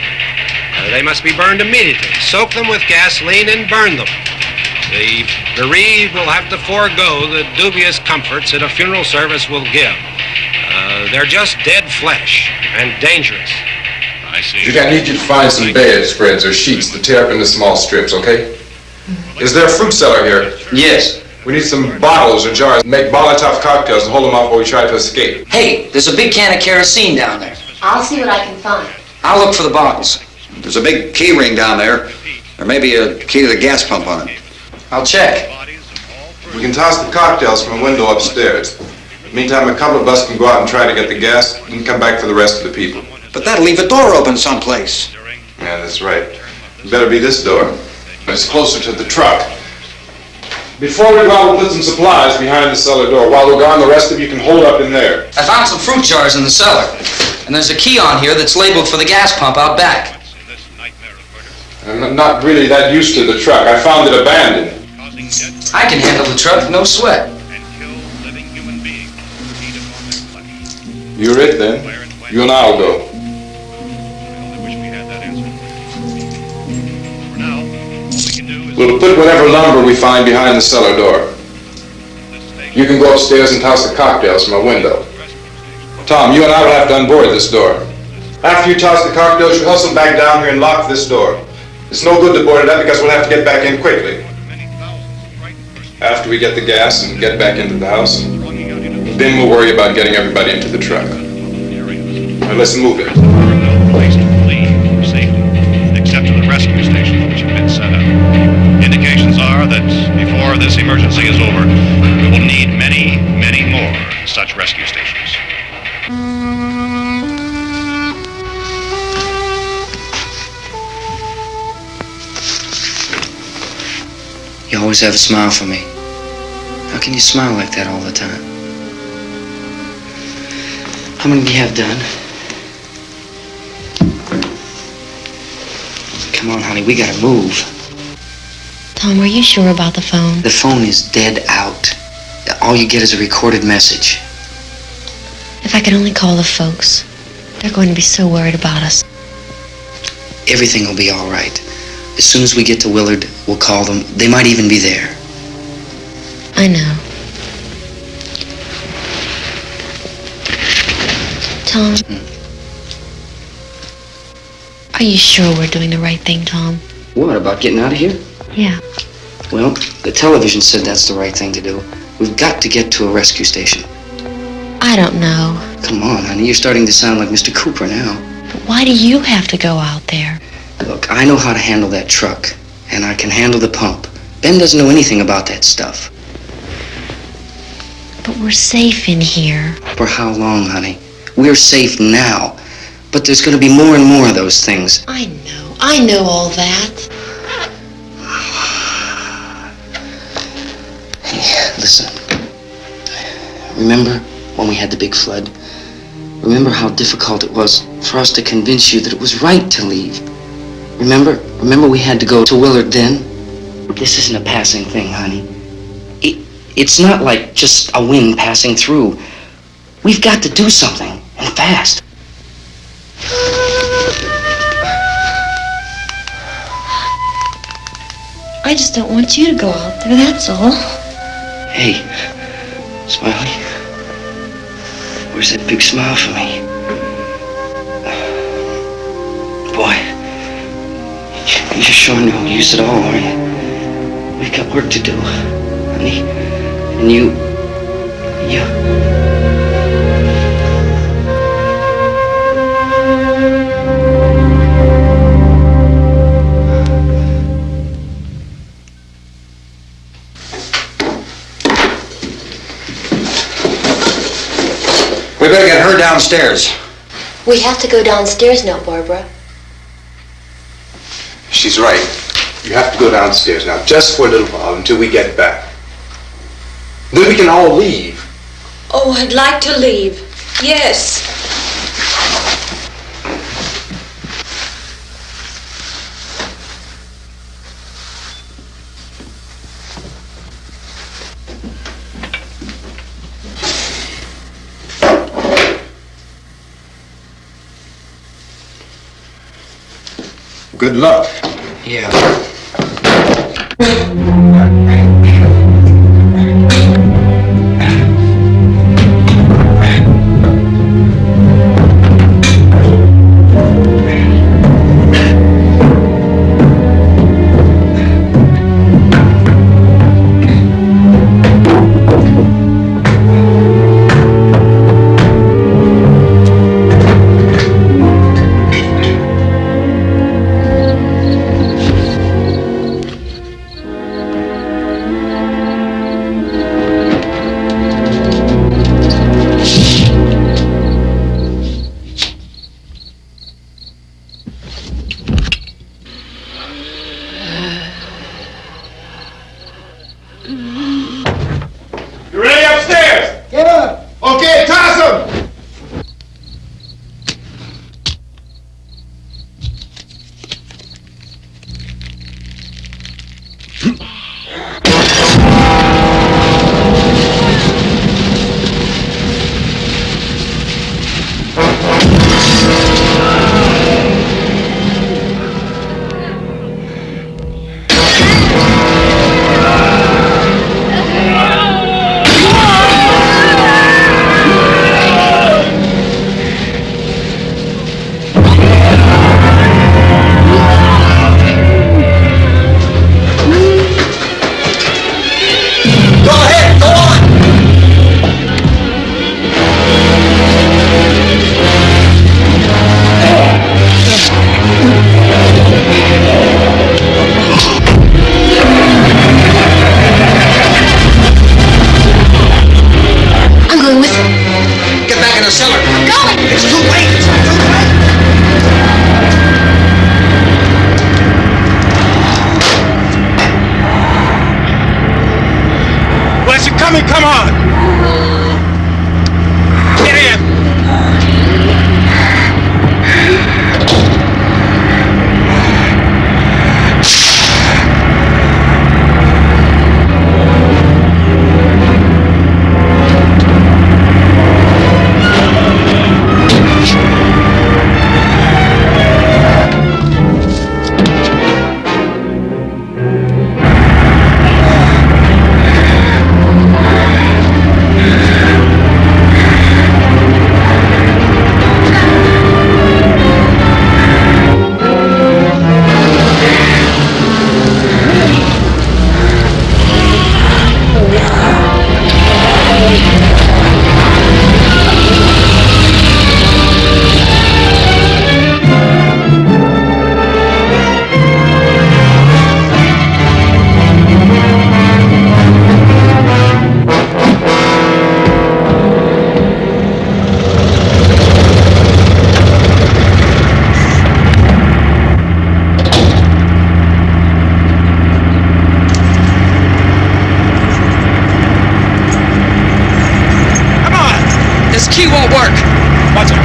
They must be burned immediately. Soak them with gasoline and burn them. The bereaved will have to forego the dubious comforts that a funeral service will give. They're just dead flesh and dangerous. I see. Judy, I need you to find some bedspreads or sheets to tear up into small strips, okay? Is there a fruit cellar here? Yes. We need some bottles or jars. Make Molotov cocktails and hold them off while we try to escape. Hey, there's a big can of kerosene down there. I'll see what I can find. I'll look for the bottles. There's a big key ring down there. There may be a key to the gas pump on it. I'll check. We can toss the cocktails from a window upstairs. Meantime, a couple of us can go out and try to get the gas and come back for the rest of the people. But that'll leave a door open someplace. Yeah, that's right. It better be this door. It's closer to the truck. Before we go out, we'll put some supplies behind the cellar door. While we're gone, the rest of you can hold up in there. I found some fruit jars in the cellar. And there's a key on here that's labeled for the gas pump out back. I'm not really that used to the truck. I found it abandoned. I can handle the truck, no sweat. You're it then. You and I'll go. We'll put whatever lumber we find behind the cellar door. You can go upstairs and toss the cocktails from a window. Tom, you and I will have to unboard this door. After you toss the cocktails, you hustle back down here and lock this door. It's no good to board it up because we'll have to get back in quickly. After we get the gas and get back into the house, then we'll worry about getting everybody into the truck. Now let's move it. No place to flee for safety, except to the rescue stations which have been set up. are that before this emergency is over, we will need many, many more such rescue stations. You always have a smile for me. How can you smile like that all the time? How many do you have done? Come on, honey, we gotta move. Tom, are you sure about the phone? The phone is dead out. All you get is a recorded message. If I could only call the folks. They're going to be so worried about us. Everything will be all right. As soon as we get to Willard, we'll call them. They might even be there. I know. Tom, are you sure we're doing the right thing, Tom? What, about getting out of here? Yeah. Well, the television said that's the right thing to do. We've got to get to a rescue station. I don't know. Come on, honey, you're starting to sound like Mr. Cooper now. But why do you have to go out there? Look, I know how to handle that truck, and I can handle the pump. Ben doesn't know anything about that stuff. But we're safe in here. For how long, honey? We're safe now, but there's going to be more and more of those things. I know all that. Hey, listen. Remember when we had the big flood? Remember how difficult it was for us to convince you that it was right to leave? Remember we had to go to Willard then? This isn't a passing thing, honey. It's not like just a wind passing through. We've got to do something, and fast. I just don't want you to go out there, that's all. Hey, Smiley. Where's that big smile for me? Boy, you're sure no use at all, are you? We've got work to do, honey. And you... We better get her downstairs. We have to go downstairs now, Barbara. She's right. You have to go downstairs now, just for a little while, until we get back. Then we can all leave. Oh, I'd like to leave. Yes. Good luck. Yeah. the cellar. I'm going! It's too late! It's too late! Where's it coming? Come on! Get in! Key won't work. Watch out.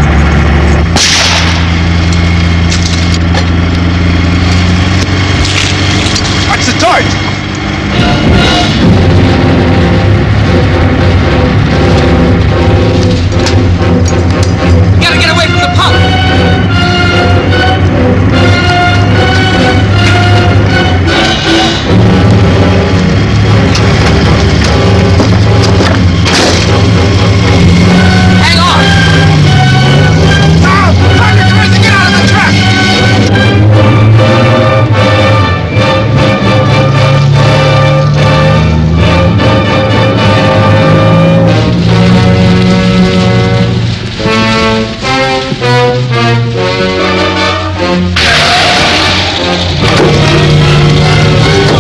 Watch the torch! Gotta get away from the pump. Hang on! Tom! Find your cars and get out of the truck!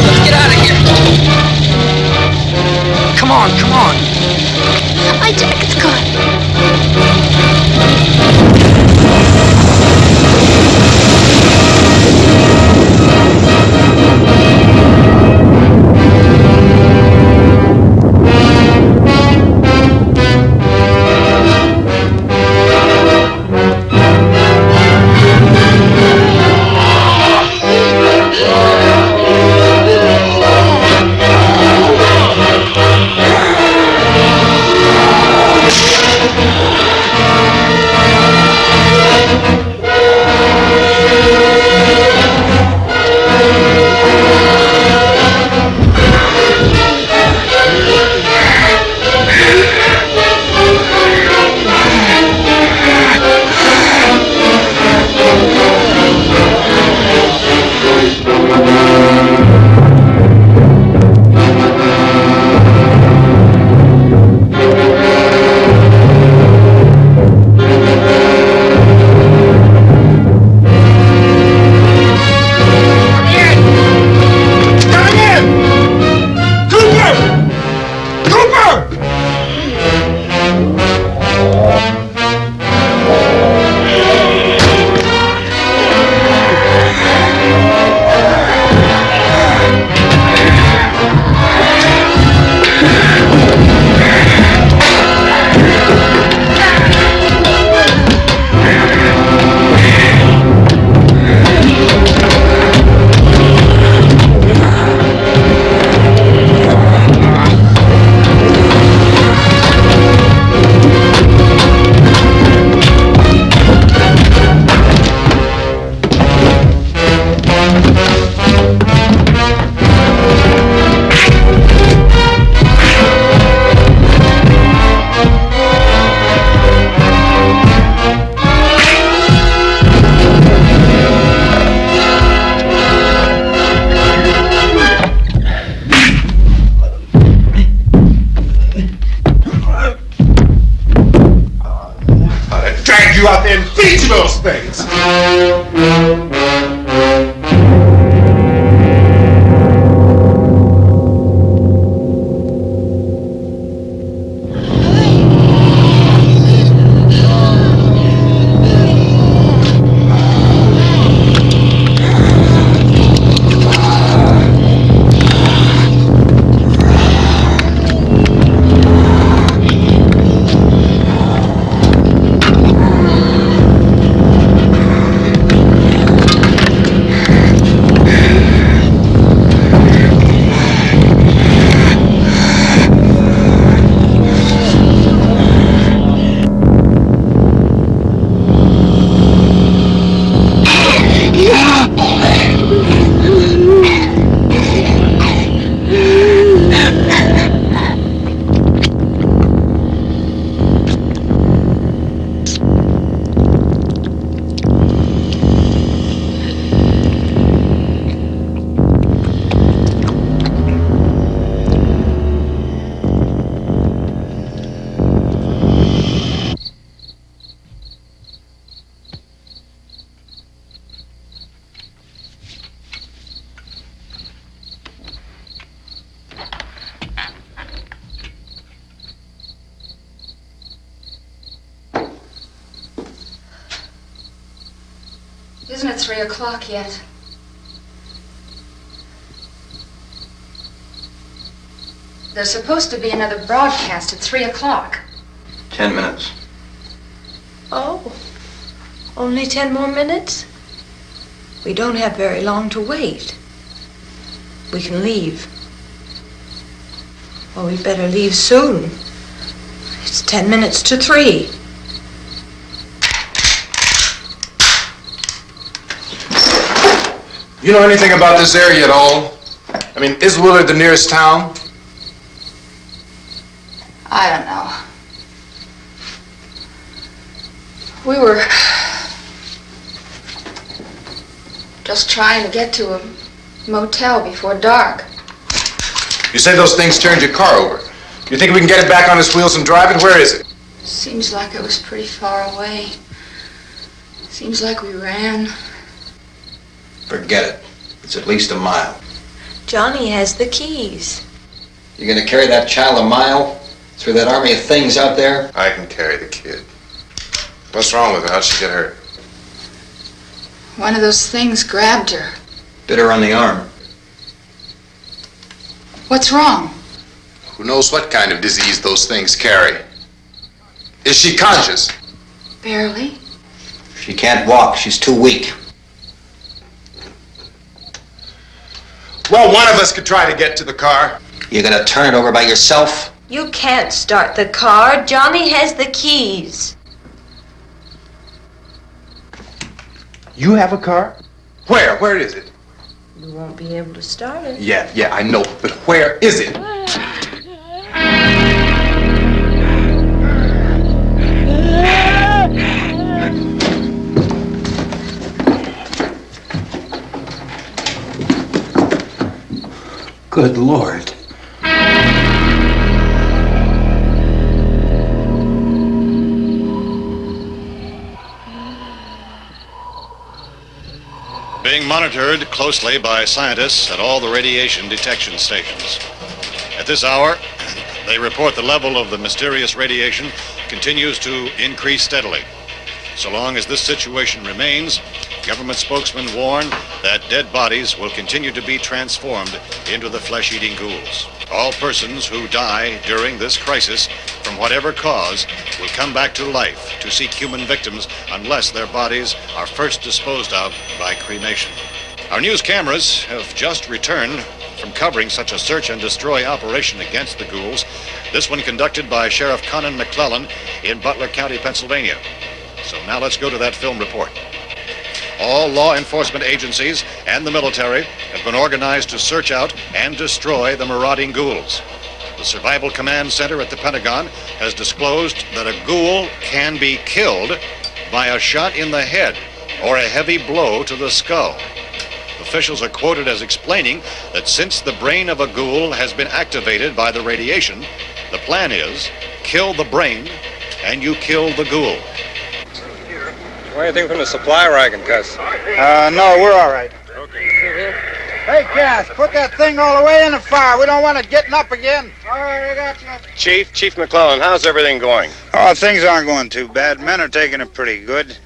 Let's get out of here. Come on, come on. My jacket's gone. You out there and feed you those things. Isn't it 3 o'clock yet? There's supposed to be another broadcast at 3 o'clock. 10 minutes. Oh, only 10 more minutes? We don't have very long to wait. We can leave. Well, we'd better leave soon. It's 10 minutes to 3. You know anything about this area at all? I mean, is Willard the nearest town? I don't know. We were just trying to get to a motel before dark. You say those things turned your car over. You think we can get it back on its wheels and drive it? Where is it? Seems like it was pretty far away. Seems like we ran. Forget it. It's at least a mile. Johnny has the keys. You gonna carry that child a mile through that army of things out there? I can carry the kid. What's wrong with her? How'd she get hurt? One of those things grabbed her. Bit her on the arm. What's wrong? Who knows what kind of disease those things carry? Is she conscious? Barely. She can't walk. She's too weak. Well, one of us could try to get to the car. You gonna turn it over by yourself? You can't start the car. Johnny has the keys. You have a car? Where? Where is it? You won't be able to start it. Yeah, I know, but where is it? Good Lord. Being monitored closely by scientists at all the radiation detection stations. At this hour, they report the level of the mysterious radiation continues to increase steadily. So long as this situation remains, government spokesmen warn that dead bodies will continue to be transformed into the flesh-eating ghouls. All persons who die during this crisis, from whatever cause, will come back to life to seek human victims unless their bodies are first disposed of by cremation. Our news cameras have just returned from covering such a search and destroy operation against the ghouls, this one conducted by Sheriff Conan McClellan in Butler County, Pennsylvania. So now let's go to that film report. All law enforcement agencies and the military have been organized to search out and destroy the marauding ghouls. The Survival Command Center at the Pentagon has disclosed that a ghoul can be killed by a shot in the head or a heavy blow to the skull. Officials are quoted as explaining that since the brain of a ghoul has been activated by the radiation, the plan is kill the brain and you kill the ghoul. Anything from the supply wagon, Gus? No, we're all right. Hey, Cass, put that thing all the way in the fire. We don't want it getting up again. All right, I got you. Chief McClellan, how's everything going? Oh, things aren't going too bad. Men are taking it pretty good.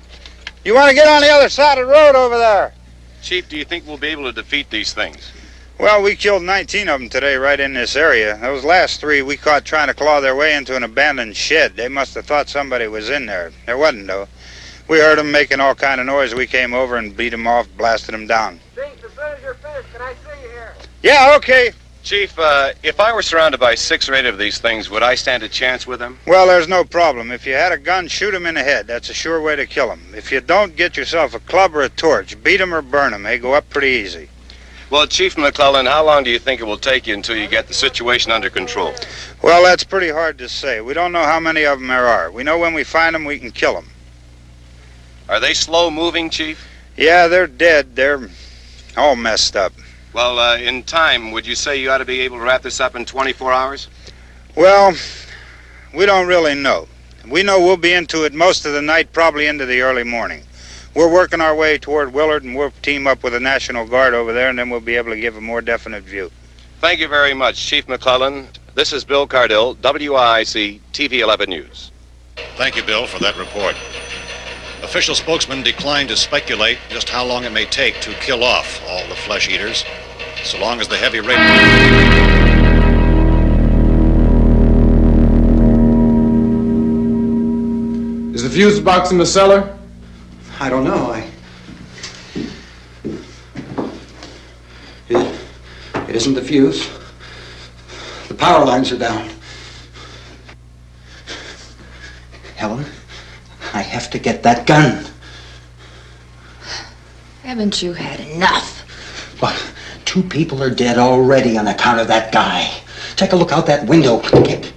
You want to get on the other side of the road over there? Chief, do you think we'll be able to defeat these things? Well, we killed 19 of them today right in this area. Those last 3 we caught trying to claw their way into an abandoned shed. They must have thought somebody was in there. There wasn't, though. We heard them making all kind of noise. We came over and beat them off, blasted them down. Chief, as soon as you're finished, can I see you here? Yeah, okay. Chief, if I were surrounded by 6 or 8 of these things, would I stand a chance with them? Well, there's no problem. If you had a gun, shoot them in the head. That's a sure way to kill them. If you don't, get yourself a club or a torch. Beat them or burn them. They go up pretty easy. Well, Chief McClellan, how long do you think it will take you until you get the situation under control? Well, that's pretty hard to say. We don't know how many of them there are. We know when we find them, we can kill them. Are they slow-moving, Chief? Yeah, they're dead. They're all messed up. Well, in time, would you say you ought to be able to wrap this up in 24 hours? Well, we don't really know. We know we'll be into it most of the night, probably into the early morning. We're working our way toward Willard, and we'll team up with the National Guard over there, and then we'll be able to give a more definite view. Thank you very much, Chief McClellan. This is Bill Cardill, WIC TV 11 News. Thank you, Bill, for that report. Official spokesman declined to speculate just how long it may take to kill off all the flesh eaters, so long as the heavy rain... Is the fuse box in the cellar? I don't know. It isn't the fuse. The power lines are down. Helen, I have to get that gun. Haven't you had enough? What? 2 people are dead already on account of that guy. Take a look out that window. Get...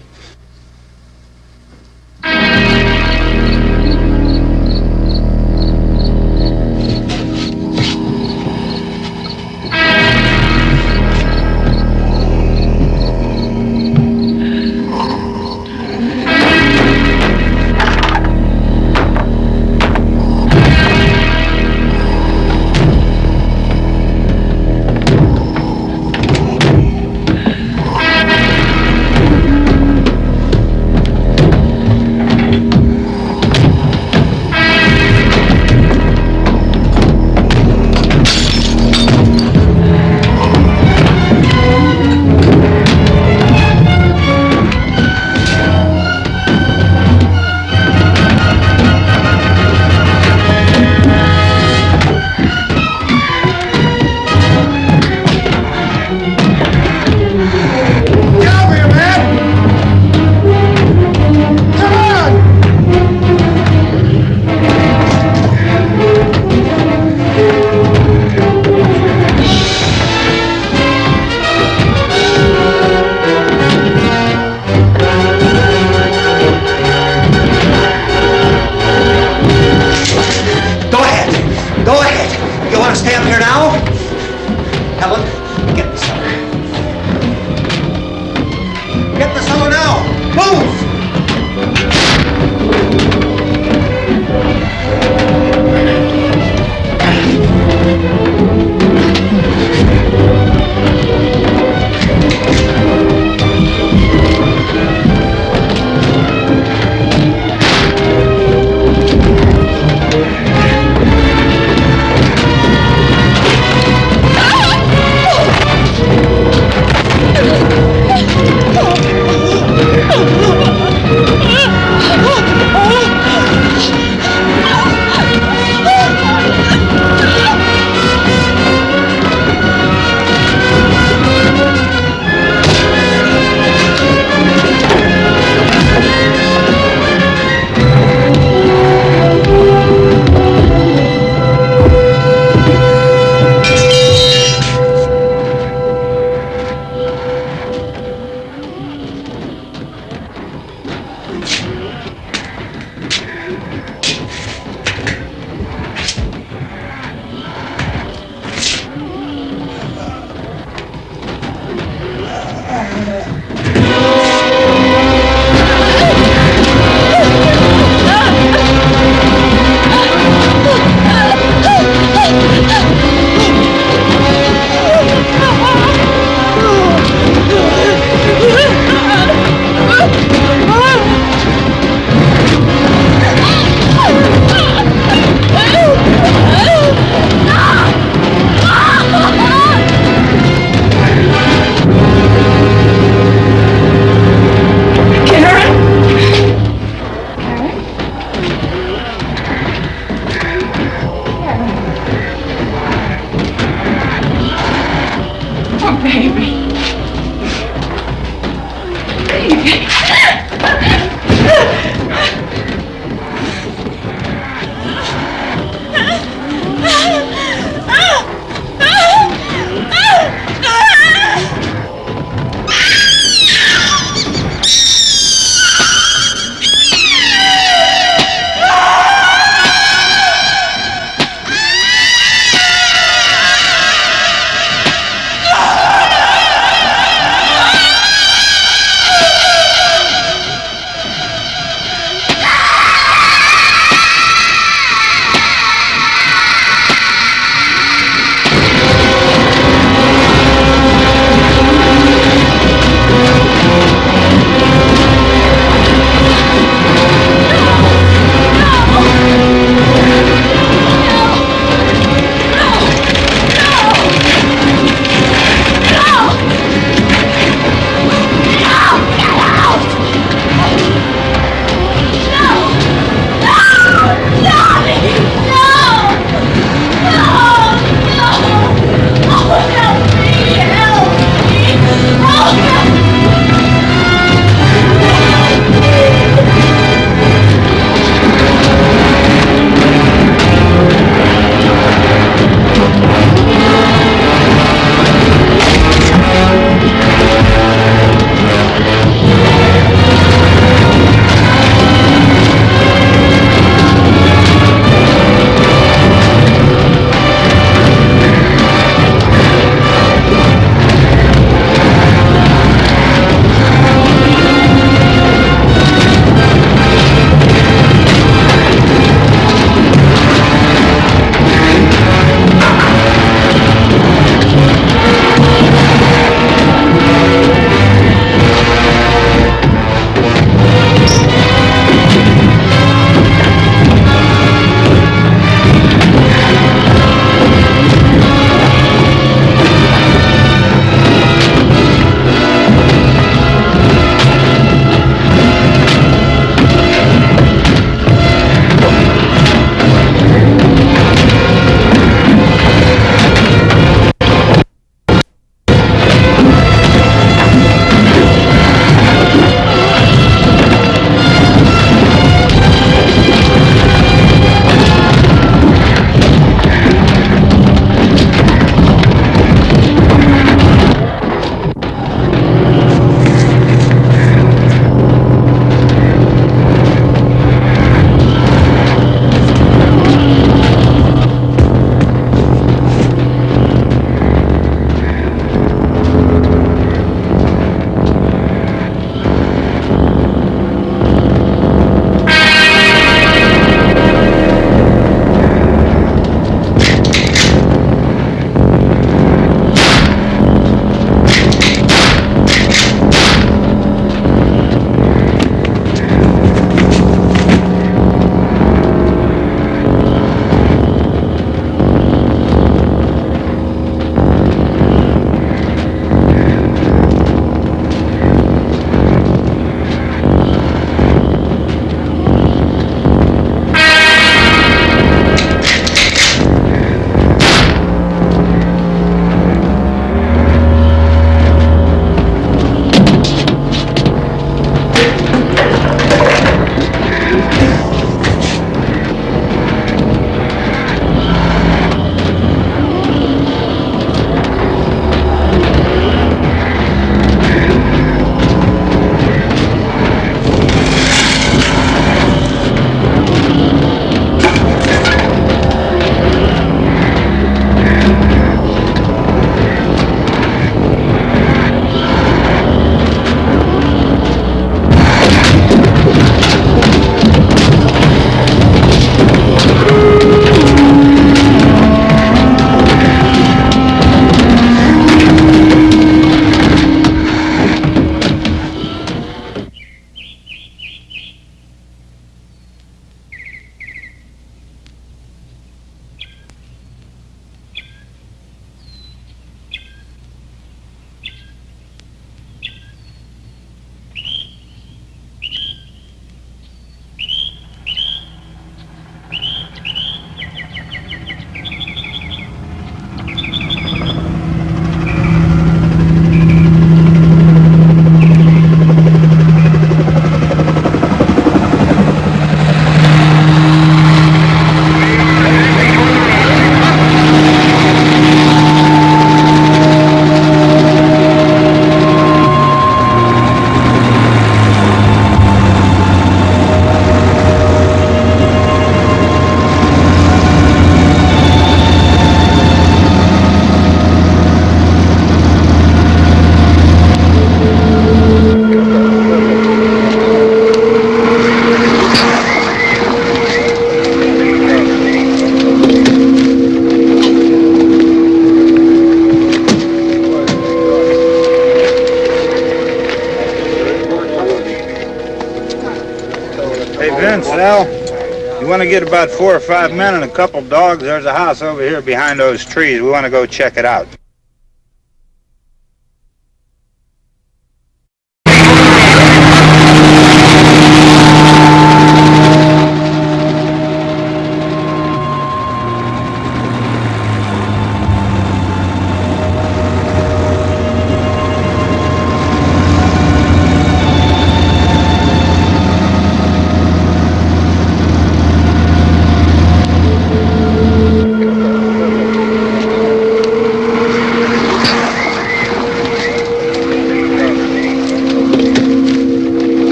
You want to get about 4 or 5 men and a couple dogs? There's a house over here behind those trees. We want to go check it out.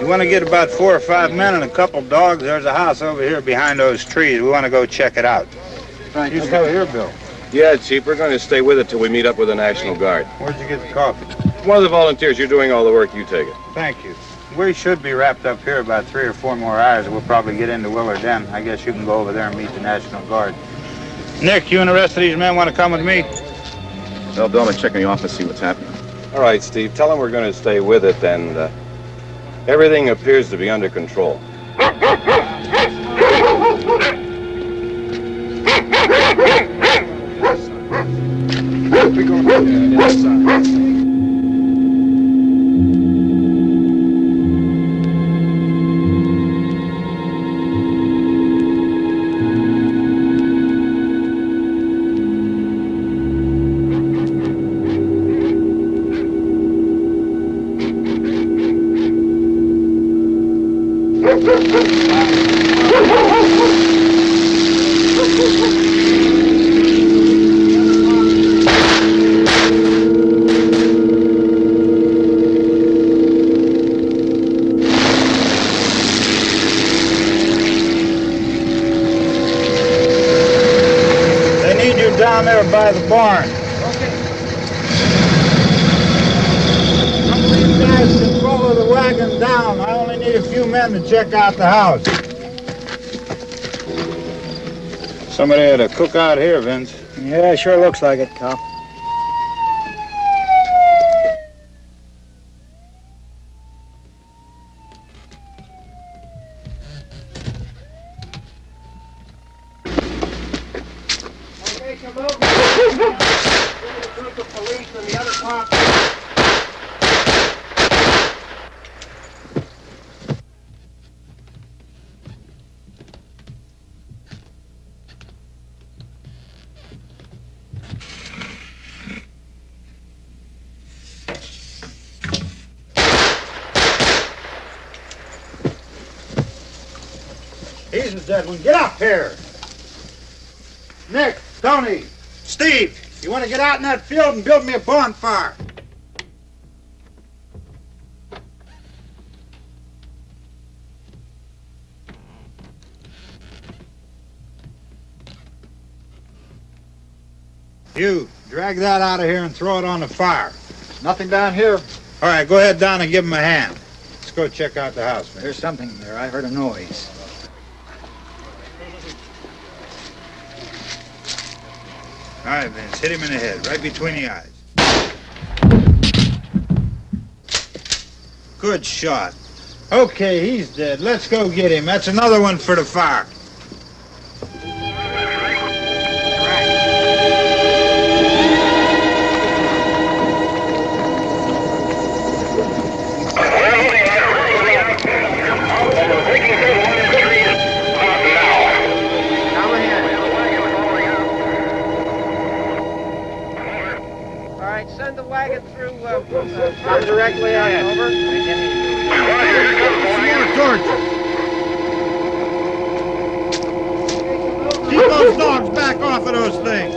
You want to get about 4 or 5 men and a couple dogs? There's a house over here behind those trees. We want to go check it out. Right. You still here, Bill? Yeah, Chief. We're going to stay with it till we meet up with the National Guard. Where'd you get the coffee? One of the volunteers. You're doing all the work. You take it. Thank you. We should be wrapped up here about 3 or 4 more hours. We'll probably get into Willard Den. I guess you can go over there and meet the National Guard. Nick, you and the rest of these men want to come with me? Well, Bill, I'm going to check in the office, see what's happening. All right, Steve. Tell them we're going to stay with it, and everything appears to be under control. Down there by the barn. Okay. Some of you guys can follow the wagon down. I only need a few men to check out the house. Somebody had a cookout here, Vince. Yeah, sure looks like it, Cop. He's the dead one. Get up here. Nick, Tony, Steve, you want to get out in that field and build me a bonfire? You, drag that out of here and throw it on the fire. Nothing down here. All right, go ahead down and give him a hand. Let's go check out the house, man. There's something there. I heard a noise. All right, Vince, hit him in the head, right between the eyes. Good shot. Okay, he's dead. Let's go get him. That's another one for the fire. Send the wagon through, come directly ahead. Over. Keep those dogs back off of those things.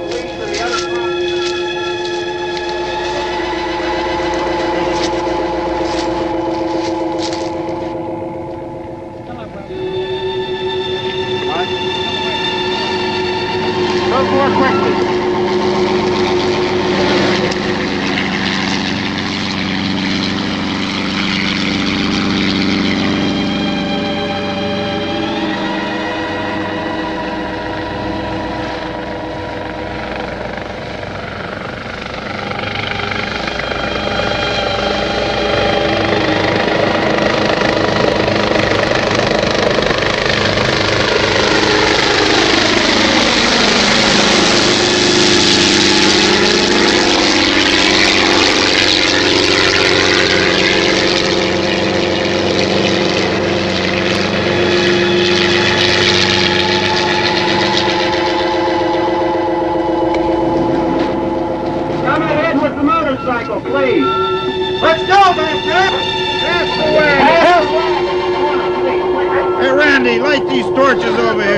Move more quickly. torches over here.